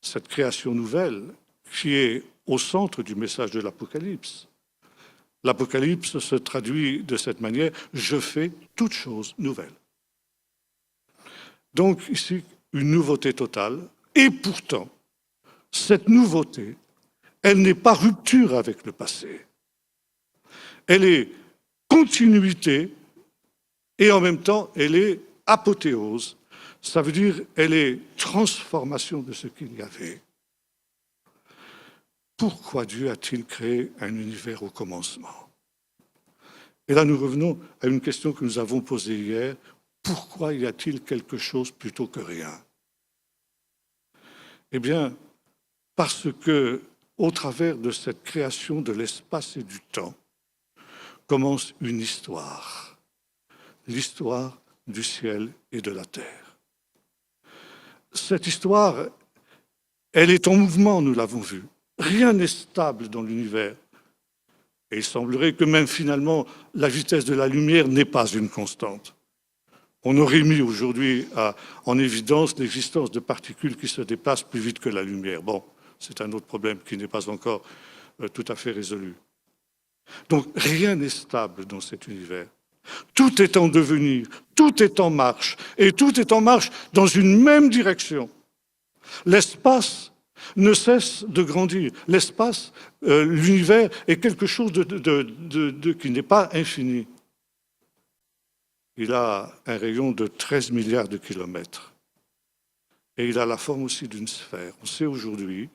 cette création nouvelle qui est au centre du message de l'Apocalypse. L'Apocalypse se traduit de cette manière, je fais toutes choses nouvelles. Donc ici, une nouveauté totale, et pourtant, cette nouveauté, elle n'est pas rupture avec le passé. Elle est continuité et en même temps, elle est apothéose. Ça veut dire elle est transformation de ce qu'il y avait. Pourquoi Dieu a-t-il créé un univers au commencement? Et là, nous revenons à une question que nous avons posée hier. Pourquoi y a-t-il quelque chose plutôt que rien? Eh bien, parce que, au travers de cette création de l'espace et du temps, commence une histoire, l'histoire du ciel et de la terre. Cette histoire, elle est en mouvement, nous l'avons vu. Rien n'est stable dans l'univers. Et il semblerait que même finalement, la vitesse de la lumière n'est pas une constante. On aurait mis aujourd'hui en évidence l'existence de particules qui se déplacent plus vite que la lumière. Bon, c'est un autre problème qui n'est pas encore tout à fait résolu. Donc rien n'est stable dans cet univers. Tout est en devenir, tout est en marche, et tout est en marche dans une même direction. L'espace ne cesse de grandir. L'espace, l'univers est quelque chose qui n'est pas infini. Il a un rayon de 13 milliards de kilomètres. Et il a la forme aussi d'une sphère. On sait aujourd'hui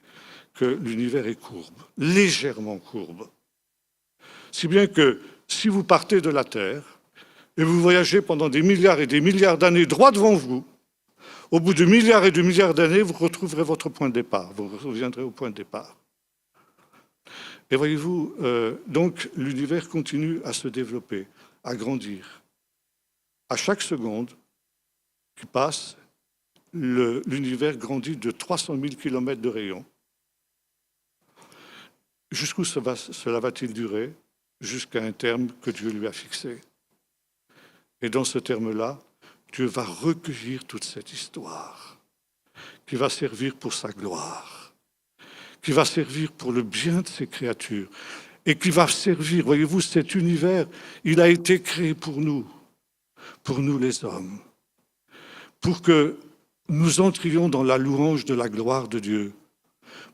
que l'univers est courbe, légèrement courbe. Si bien que si vous partez de la Terre et vous voyagez pendant des milliards et des milliards d'années droit devant vous, au bout de milliards et de milliards d'années, vous retrouverez votre point de départ, vous reviendrez au point de départ. Et voyez-vous, donc l'univers continue à se développer, à grandir. À chaque seconde qui passe, l'univers grandit de 300 000 km de rayon. Jusqu'où cela va-t-il durer? Jusqu'à un terme que Dieu lui a fixé. Et dans ce terme-là, Dieu va recueillir toute cette histoire qui va servir pour sa gloire, qui va servir pour le bien de ses créatures et qui va servir, voyez-vous, cet univers, il a été créé pour nous les hommes, pour que nous entrions dans la louange de la gloire de Dieu,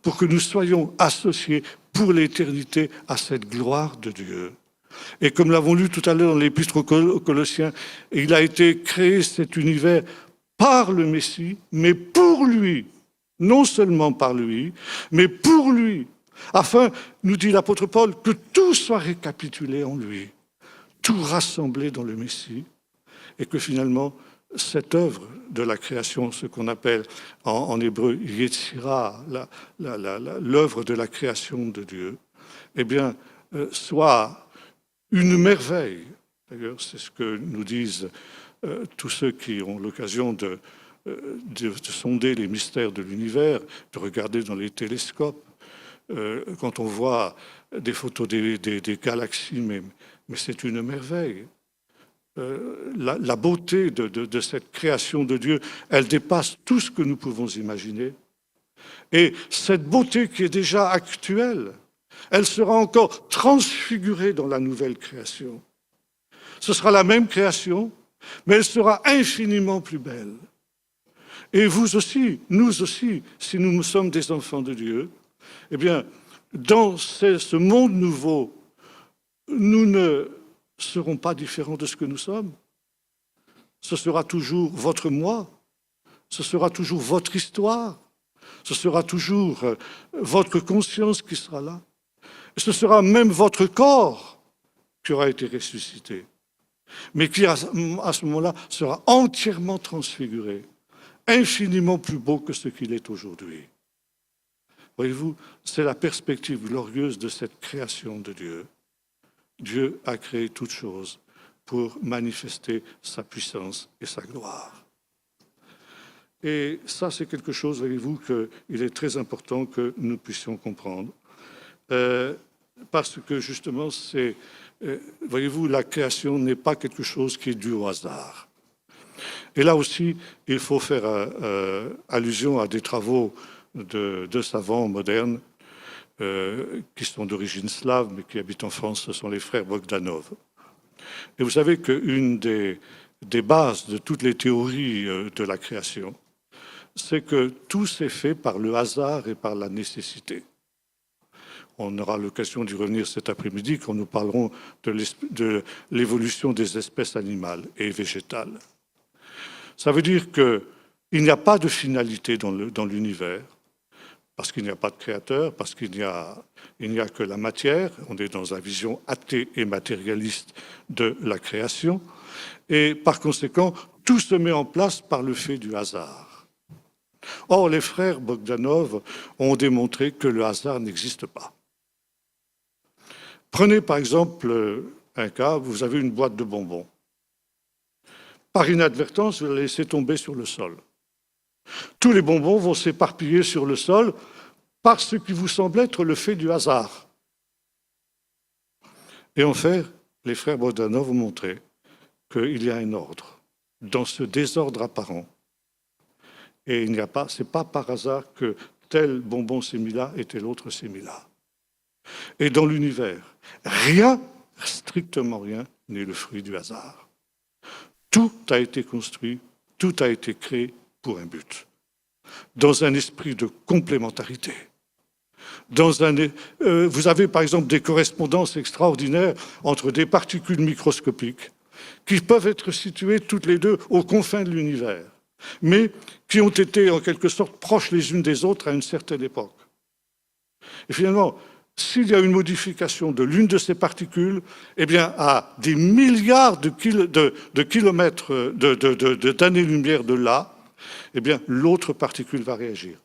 pour que nous soyons associés pour l'éternité à cette gloire de Dieu. Et comme l'avons lu tout à l'heure dans l'Épître aux Colossiens, il a été créé cet univers par le Messie, mais pour lui, non seulement par lui, mais pour lui, afin, nous dit l'apôtre Paul, que tout soit récapitulé en lui, tout rassemblé dans le Messie, et que finalement, cette œuvre de la création, ce qu'on appelle en hébreu Yetzira, l'œuvre de la création de Dieu, eh bien, soit une merveille. D'ailleurs, c'est ce que nous disent tous ceux qui ont l'occasion de sonder les mystères de l'univers, de regarder dans les télescopes. Quand on voit des photos des galaxies, mais c'est une merveille. La beauté de cette création de Dieu, elle dépasse tout ce que nous pouvons imaginer. Et cette beauté qui est déjà actuelle, elle sera encore transfigurée dans la nouvelle création. Ce sera la même création, mais elle sera infiniment plus belle. Et vous aussi, nous aussi, si nous sommes des enfants de Dieu, eh bien, dans ce monde nouveau, nous ne serons pas différents de ce que nous sommes. Ce sera toujours votre moi, ce sera toujours votre histoire, ce sera toujours votre conscience qui sera là. Et ce sera même votre corps qui aura été ressuscité, mais qui, à ce moment-là, sera entièrement transfiguré, infiniment plus beau que ce qu'il est aujourd'hui. Voyez-vous, c'est la perspective glorieuse de cette création de Dieu. Dieu a créé toutes choses pour manifester sa puissance et sa gloire. Et ça, c'est quelque chose, voyez-vous, qu'il est très important que nous puissions comprendre. Parce que, justement, voyez-vous, la création n'est pas quelque chose qui est dû au hasard. Et là aussi, il faut faire allusion à des travaux de savants modernes qui sont d'origine slave, mais qui habitent en France, ce sont les frères Bogdanov. Et vous savez qu'une des bases de toutes les théories de la création, c'est que tout s'est fait par le hasard et par la nécessité. On aura l'occasion d'y revenir cet après-midi quand nous parlerons de l'évolution des espèces animales et végétales. Ça veut dire qu'il n'y a pas de finalité dans l'univers, parce qu'il n'y a pas de créateur, parce qu'il n'y a que la matière. On est dans la vision athée et matérialiste de la création. Et par conséquent, tout se met en place par le fait du hasard. Or, les frères Bogdanov ont démontré que le hasard n'existe pas. Prenez par exemple un cas, vous avez une boîte de bonbons. Par inadvertance, vous la laissez tomber sur le sol. Tous les bonbons vont s'éparpiller sur le sol par ce qui vous semble être le fait du hasard. Et en fait, les frères Bogdanov ont montré qu'il y a un ordre dans ce désordre apparent. Et ce n'est pas par hasard que tel bonbon s'est mis là et tel autre s'est mis là. Et dans l'univers, rien, strictement rien, n'est le fruit du hasard. Tout a été construit, tout a été créé pour un but, dans un esprit de complémentarité. Vous avez par exemple des correspondances extraordinaires entre des particules microscopiques qui peuvent être situées toutes les deux aux confins de l'univers, mais qui ont été en quelque sorte proches les unes des autres à une certaine époque. Et finalement, s'il y a une modification de l'une de ces particules, eh bien, à des milliards de kilomètres d'années-lumière de là, eh bien, l'autre particule va réagir.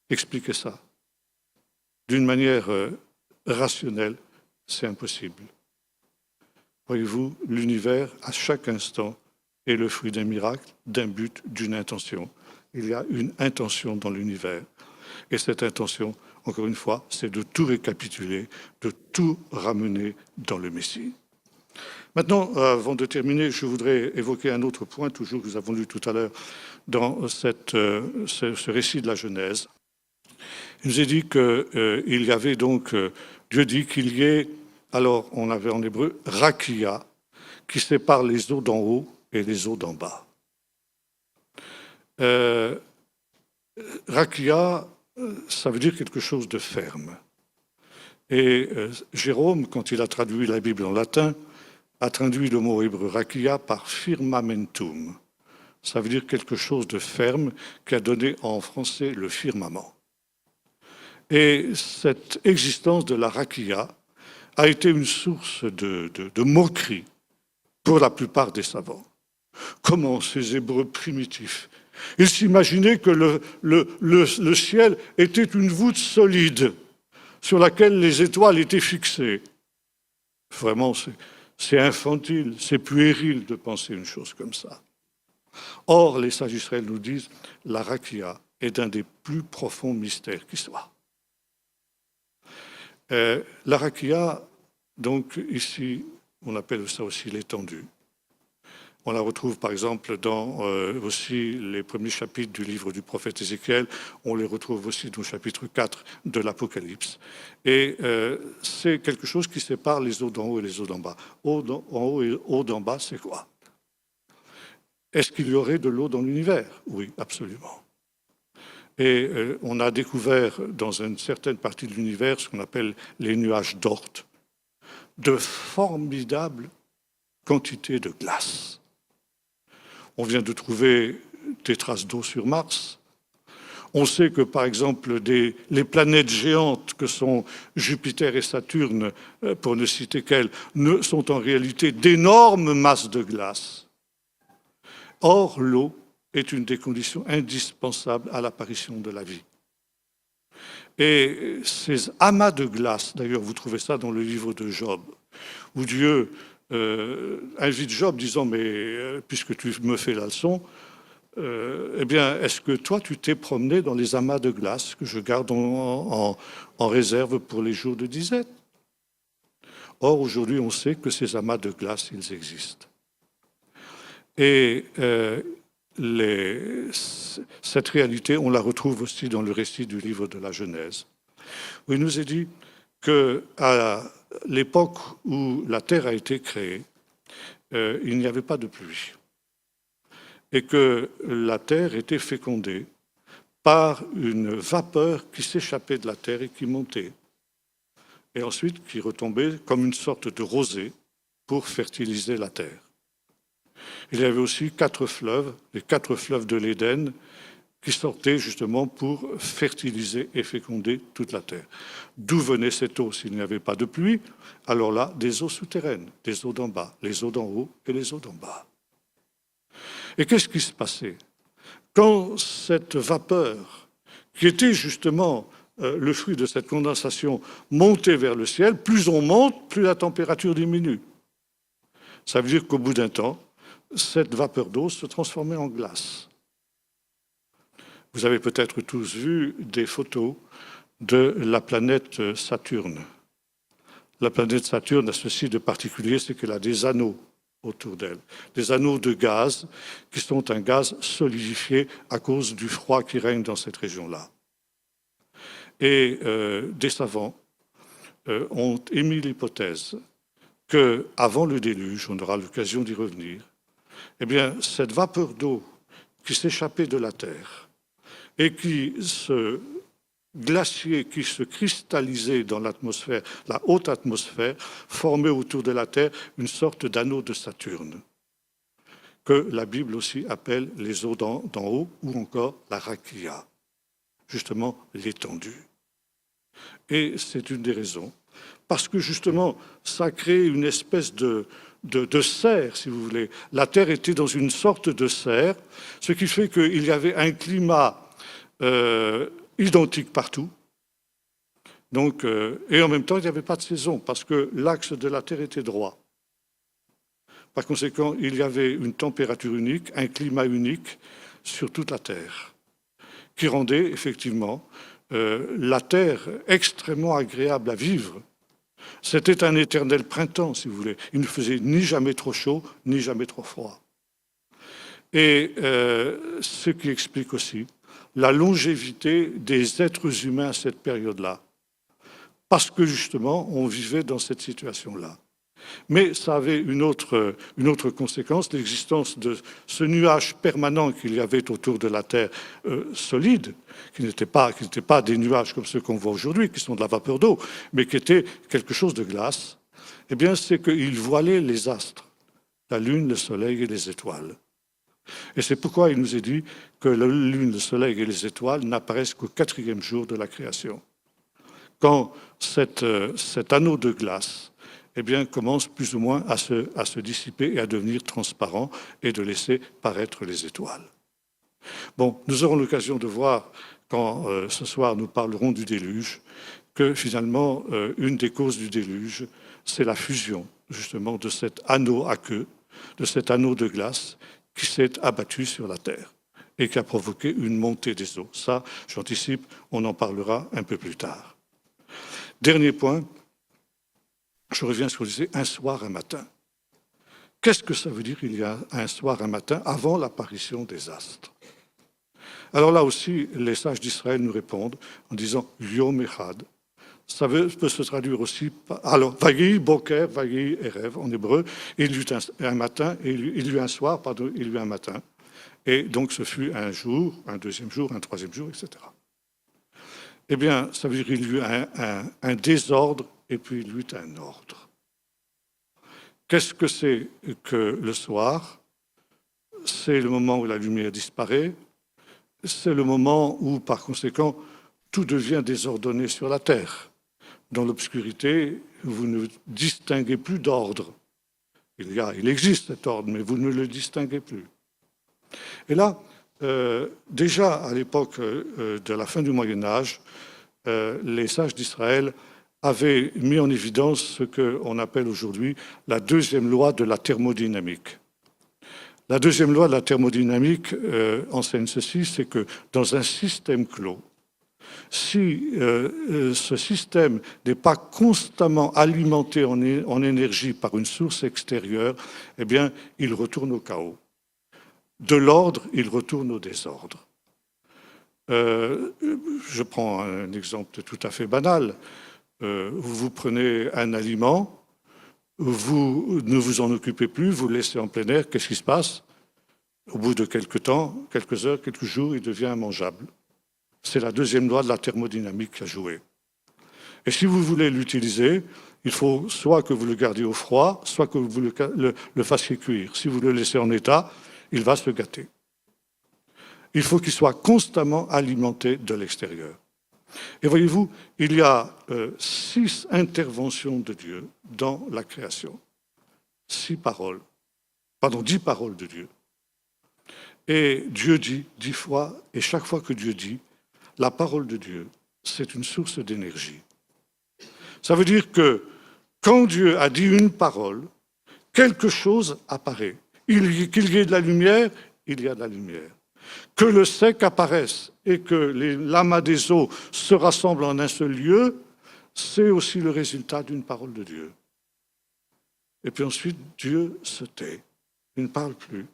Expliquer ça d'une manière rationnelle, c'est impossible. Voyez-vous, l'univers, à chaque instant, est le fruit d'un miracle, d'un but, d'une intention. Il y a une intention dans l'univers. Et cette intention, encore une fois, c'est de tout récapituler, de tout ramener dans le Messie. Maintenant, avant de terminer, je voudrais évoquer un autre point, toujours que nous avons lu tout à l'heure dans ce récit de la Genèse. Il nous est dit qu'il y avait donc, Dieu dit qu'il y ait, alors on avait en hébreu, rakia, qui sépare les eaux d'en haut et les eaux d'en bas. Rakia, ça veut dire quelque chose de ferme. Et Jérôme, quand il a traduit la Bible en latin, a traduit le mot hébreu rakia par firmamentum. Ça veut dire quelque chose de ferme qui a donné en français le firmament. Et cette existence de la rakia a été une source de moquerie pour la plupart des savants. Comment ces Hébreux primitifs, ils s'imaginaient que le ciel était une voûte solide, sur laquelle les étoiles étaient fixées. Vraiment, c'est infantile, c'est puéril de penser une chose comme ça. Or, les sages d'Israël nous disent, la rakia est d'un des plus profonds mystères qui soit. La rakia, donc ici, on appelle ça aussi l'étendue. On la retrouve par exemple dans aussi les premiers chapitres du livre du prophète Ézéchiel. On les retrouve aussi dans le chapitre 4 de l'Apocalypse. Et c'est quelque chose qui sépare les eaux d'en haut et les eaux d'en bas. Eau en haut et eau d'en bas, c'est quoi? Est-ce qu'il y aurait de l'eau dans l'univers? Oui, absolument. Et on a découvert dans une certaine partie de l'univers ce qu'on appelle les nuages d'Oort, de formidables quantités de glace. On vient de trouver des traces d'eau sur Mars. On sait que, par exemple, les planètes géantes que sont Jupiter et Saturne, pour ne citer qu'elles, sont en réalité d'énormes masses de glace. Or, l'eau est une des conditions indispensables à l'apparition de la vie. Et ces amas de glace, d'ailleurs, vous trouvez ça dans le livre de Job, où Dieu invite Job disant, mais puisque tu me fais la leçon, eh bien, est-ce que toi, tu t'es promené dans les amas de glace que je garde en réserve pour les jours de disette? Or, aujourd'hui, on sait que ces amas de glace, ils existent. Et cette réalité, on la retrouve aussi dans le récit du livre de la Genèse, où il nous est dit qu'à l'époque où la terre a été créée, il n'y avait pas de pluie et que la terre était fécondée par une vapeur qui s'échappait de la terre et qui montait, et ensuite qui retombait comme une sorte de rosée pour fertiliser la terre. Il y avait aussi 4 fleuves, les 4 fleuves de l'Éden, qui sortaient justement pour fertiliser et féconder toute la terre. D'où venait cette eau s'il n'y avait pas de pluie? Alors là, des eaux souterraines, des eaux d'en bas, les eaux d'en haut et les eaux d'en bas. Et qu'est-ce qui se passait? Quand cette vapeur, qui était justement le fruit de cette condensation, montait vers le ciel, plus on monte, plus la température diminue. Ça veut dire qu'au bout d'un temps, cette vapeur d'eau se transformait en glace. Vous avez peut-être tous vu des photos de la planète Saturne. La planète Saturne a ceci de particulier, c'est qu'elle a des anneaux autour d'elle, des anneaux de gaz qui sont un gaz solidifié à cause du froid qui règne dans cette région-là. Et des savants ont émis l'hypothèse qu'avant le déluge, on aura l'occasion d'y revenir, eh bien, cette vapeur d'eau qui s'échappait de la Terre et qui se glacier qui se cristallisait dans l'atmosphère, la haute atmosphère, formait autour de la Terre une sorte d'anneau de Saturne, que la Bible aussi appelle les eaux d'en haut ou encore la rakia, justement l'étendue. Et c'est une des raisons, parce que justement, ça crée une espèce de serre, si vous voulez. La Terre était dans une sorte de serre, ce qui fait qu'il y avait un climat identique partout. Donc, et en même temps, il n'y avait pas de saison, parce que l'axe de la Terre était droit. Par conséquent, il y avait une température unique, un climat unique sur toute la Terre, qui rendait effectivement la Terre extrêmement agréable à vivre. C'était un éternel printemps, si vous voulez. Il ne faisait ni jamais trop chaud, ni jamais trop froid. Et ce qui explique aussi la longévité des êtres humains à cette période-là. Parce que, justement, on vivait dans cette situation-là. Mais ça avait une autre conséquence, l'existence de ce nuage permanent qu'il y avait autour de la Terre solide, qui n'étaient pas des nuages comme ceux qu'on voit aujourd'hui, qui sont de la vapeur d'eau, mais qui étaient quelque chose de glace. Eh bien, c'est qu'il voilait les astres, la Lune, le Soleil et les étoiles. Et c'est pourquoi il nous est dit que la Lune, le Soleil et les étoiles n'apparaissent qu'au 4e jour de la création. Quand cet anneau de glace eh bien, commence plus ou moins à se dissiper et à devenir transparent et de laisser paraître les étoiles. Bon, nous aurons l'occasion de voir, quand ce soir nous parlerons du déluge, que finalement, une des causes du déluge, c'est la fusion, justement, de cet anneau aqueux, de cet anneau de glace qui s'est abattu sur la Terre et qui a provoqué une montée des eaux. Ça, j'anticipe, on en parlera un peu plus tard. Dernier point, je reviens sur ce que je disais, un soir, un matin. Qu'est-ce que ça veut dire il y a un soir, un matin, avant l'apparition des astres? Alors là aussi, les sages d'Israël nous répondent en disant « Yom Echad ». Ça peut se traduire aussi par... Alors, « Vayi Boker, Vayi Erev » en hébreu, il y eut un matin, il y eut un soir, pardon, il y eut un matin. Et donc ce fut un jour, un deuxième jour, un troisième jour, etc. Eh bien, ça veut dire qu'il y eut un désordre et puis il y eut un ordre. Qu'est-ce que c'est que le soir? C'est le moment où la lumière disparaît, c'est le moment où, par conséquent, tout devient désordonné sur la terre. Dans l'obscurité, vous ne distinguez plus d'ordre. Il existe cet ordre, mais vous ne le distinguez plus. Et là, déjà à l'époque de la fin du Moyen-Âge, les sages d'Israël avaient mis en évidence ce qu'on appelle aujourd'hui la deuxième loi de la thermodynamique. La deuxième loi de la thermodynamique enseigne ceci, c'est que dans un système clos, si ce système n'est pas constamment alimenté en énergie par une source extérieure, eh bien, il retourne au chaos. De l'ordre, il retourne au désordre. Je prends un exemple tout à fait banal. Vous prenez un aliment, vous ne vous en occupez plus, vous le laissez en plein air, qu'est-ce qui se passe? Au bout de quelques temps, quelques heures, quelques jours, il devient immangeable. C'est la deuxième loi de la thermodynamique qui a joué. Et si vous voulez l'utiliser, il faut soit que vous le gardiez au froid, soit que vous le fassiez cuire. Si vous le laissez en état, il va se gâter. Il faut qu'il soit constamment alimenté de l'extérieur. Et voyez-vous, il y a 6 interventions de Dieu dans la création. 10 paroles de Dieu. Et Dieu dit 10 fois, et chaque fois que Dieu dit, la parole de Dieu, c'est une source d'énergie. Ça veut dire que quand Dieu a dit une parole, quelque chose apparaît. Qu'il y ait de la lumière, il y a de la lumière. Que le sec apparaisse et que l'amas des eaux se rassemblent en un seul lieu, c'est aussi le résultat d'une parole de Dieu. Et puis ensuite, Dieu se tait, il ne parle plus.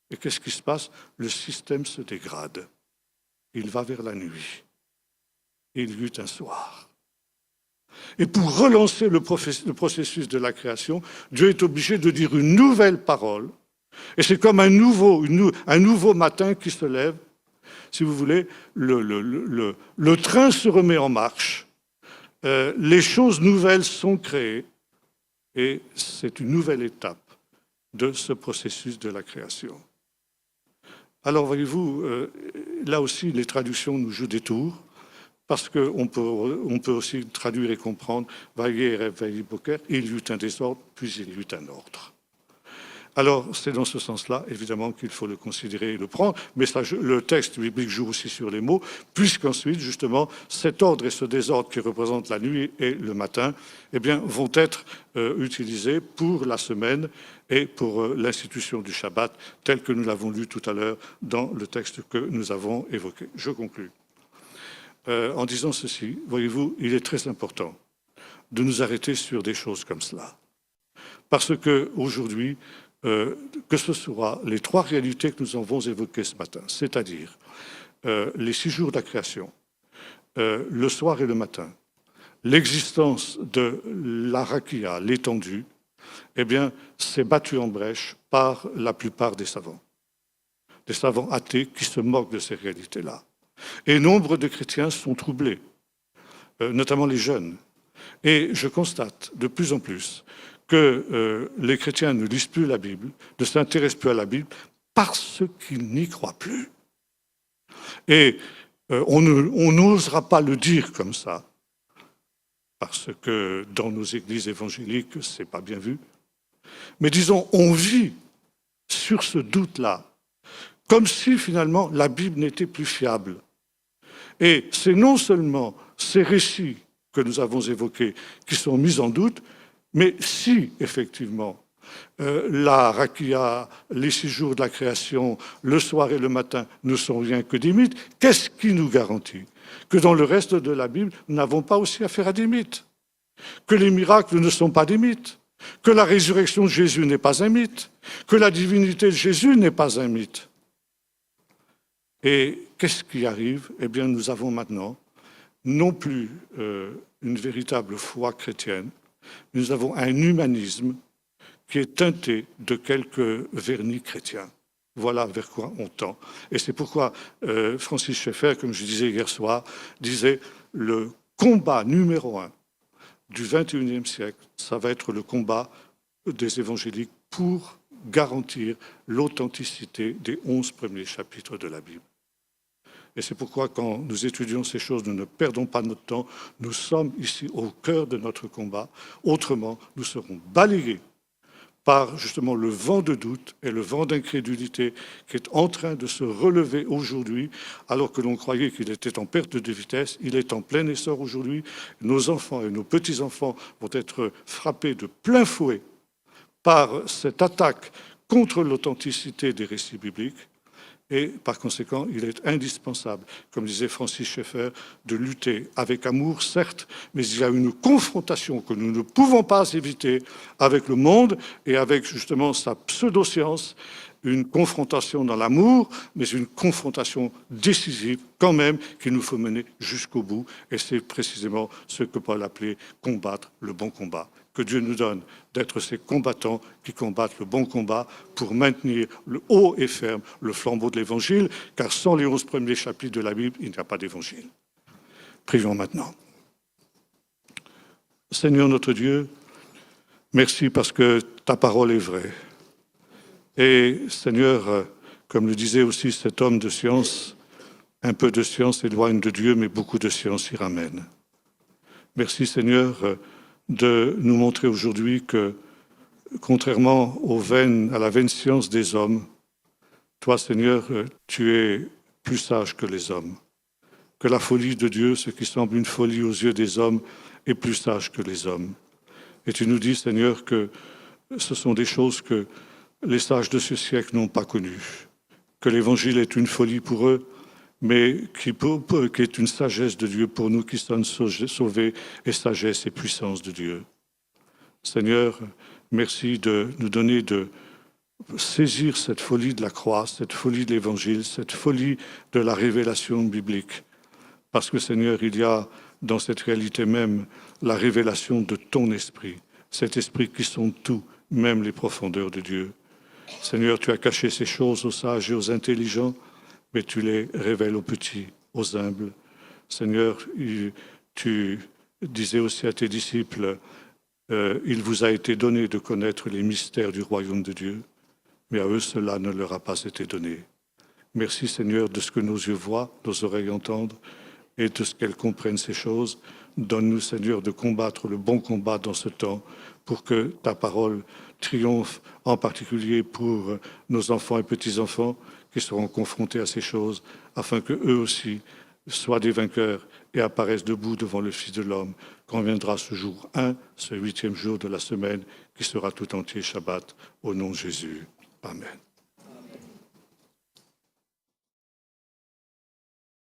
Et qu'est-ce qui se passe? Le système se dégrade. Il va vers la nuit. Il y eut un soir. Et pour relancer le processus de la création, Dieu est obligé de dire une nouvelle parole. Et c'est comme un nouveau matin qui se lève. Si vous voulez, le train se remet en marche. Les choses nouvelles sont créées. Et c'est une nouvelle étape de ce processus de la création. Alors, voyez-vous, là aussi, les traductions nous jouent des tours, parce qu'on peut aussi traduire et comprendre « Vaillé, rêve, vaillé, boker », il y eut un désordre, puis il y eut un ordre. Alors, c'est dans ce sens-là, évidemment, qu'il faut le considérer et le prendre, mais ça, le texte biblique joue aussi sur les mots, puisqu'ensuite, justement, cet ordre et ce désordre qui représentent la nuit et le matin, eh bien, vont être utilisés pour la semaine et pour l'institution du Shabbat, tel que nous l'avons lu tout à l'heure dans le texte que nous avons évoqué. Je conclus. En disant ceci, voyez-vous, il est très important de nous arrêter sur des choses comme cela. Parce qu'aujourd'hui, que ce soit les 3 réalités que nous avons évoquées ce matin, c'est-à-dire les 6 jours de la création, le soir et le matin, l'existence de la rakia, l'étendue, eh bien, c'est battu en brèche par la plupart des savants athées qui se moquent de ces réalités-là. Et nombre de chrétiens sont troublés, notamment les jeunes. Et je constate de plus en plus que les chrétiens ne lisent plus la Bible, ne s'intéressent plus à la Bible, parce qu'ils n'y croient plus. Et on n'osera pas le dire comme ça, parce que dans nos églises évangéliques, ce n'est pas bien vu. Mais disons, on vit sur ce doute-là, comme si finalement la Bible n'était plus fiable. Et c'est non seulement ces récits que nous avons évoqués qui sont mis en doute, mais si effectivement la rakia, les 6 jours de la création, le soir et le matin ne sont rien que des mythes, qu'est-ce qui nous garantit que dans le reste de la Bible, nous n'avons pas aussi affaire à des mythes, que les miracles ne sont pas des mythes, que la résurrection de Jésus n'est pas un mythe, que la divinité de Jésus n'est pas un mythe. Et qu'est-ce qui arrive? Eh bien, nous avons maintenant non plus une véritable foi chrétienne, mais nous avons un humanisme qui est teinté de quelques vernis chrétiens. Voilà vers quoi on tend. Et c'est pourquoi Francis Schaeffer, comme je disais hier soir, disait le combat numéro 1 du XXIe siècle, ça va être le combat des évangéliques pour garantir l'authenticité des 11 premiers chapitres de la Bible. Et c'est pourquoi, quand nous étudions ces choses, nous ne perdons pas notre temps. Nous sommes ici au cœur de notre combat. Autrement, nous serons balayés par justement le vent de doute et le vent d'incrédulité qui est en train de se relever aujourd'hui, alors que l'on croyait qu'il était en perte de vitesse. Il est en plein essor aujourd'hui. Nos enfants et nos petits-enfants vont être frappés de plein fouet par cette attaque contre l'authenticité des récits bibliques. Et par conséquent, il est indispensable, comme disait Francis Schaeffer, de lutter avec amour, certes, mais il y a une confrontation que nous ne pouvons pas éviter avec le monde et avec justement sa pseudo-science, une confrontation dans l'amour, mais une confrontation décisive quand même qu'il nous faut mener jusqu'au bout. Et c'est précisément ce que Paul appelait combattre le bon combat. Que Dieu nous donne d'être ces combattants qui combattent le bon combat pour maintenir le haut et ferme le flambeau de l'Évangile, car sans les 11 premiers chapitres de la Bible, il n'y a pas d'Évangile. Prions maintenant. Seigneur notre Dieu, merci parce que ta parole est vraie. Et Seigneur, comme le disait aussi cet homme de science, un peu de science éloigne de Dieu, mais beaucoup de science y ramène. Merci Seigneur de nous montrer aujourd'hui que, contrairement à la vaine science des hommes, toi, Seigneur, tu es plus sage que les hommes. Que la folie de Dieu, ce qui semble une folie aux yeux des hommes, est plus sage que les hommes. Et tu nous dis, Seigneur, que ce sont des choses que les sages de ce siècle n'ont pas connues. Que l'Évangile est une folie pour eux, mais qui est une sagesse de Dieu pour nous qui sommes sauvés, et sagesse et puissance de Dieu. Seigneur, merci de nous donner de saisir cette folie de la croix, cette folie de l'Évangile, cette folie de la révélation biblique. Parce que, Seigneur, il y a dans cette réalité même la révélation de ton esprit, cet esprit qui sonde tout, même les profondeurs de Dieu. Seigneur, tu as caché ces choses aux sages et aux intelligents, mais tu les révèles aux petits, aux humbles. Seigneur, tu disais aussi à tes disciples, il vous a été donné de connaître les mystères du royaume de Dieu, mais à eux cela ne leur a pas été donné. Merci Seigneur de ce que nos yeux voient, nos oreilles entendent, et de ce qu'elles comprennent ces choses. Donne-nous Seigneur de combattre le bon combat dans ce temps, pour que ta parole triomphe, en particulier pour nos enfants et petits-enfants qui seront confrontés à ces choses, afin qu'eux aussi soient des vainqueurs et apparaissent debout devant le Fils de l'homme, quand viendra ce jour 1, ce 8e jour de la semaine, qui sera tout entier Shabbat, au nom de Jésus. Amen.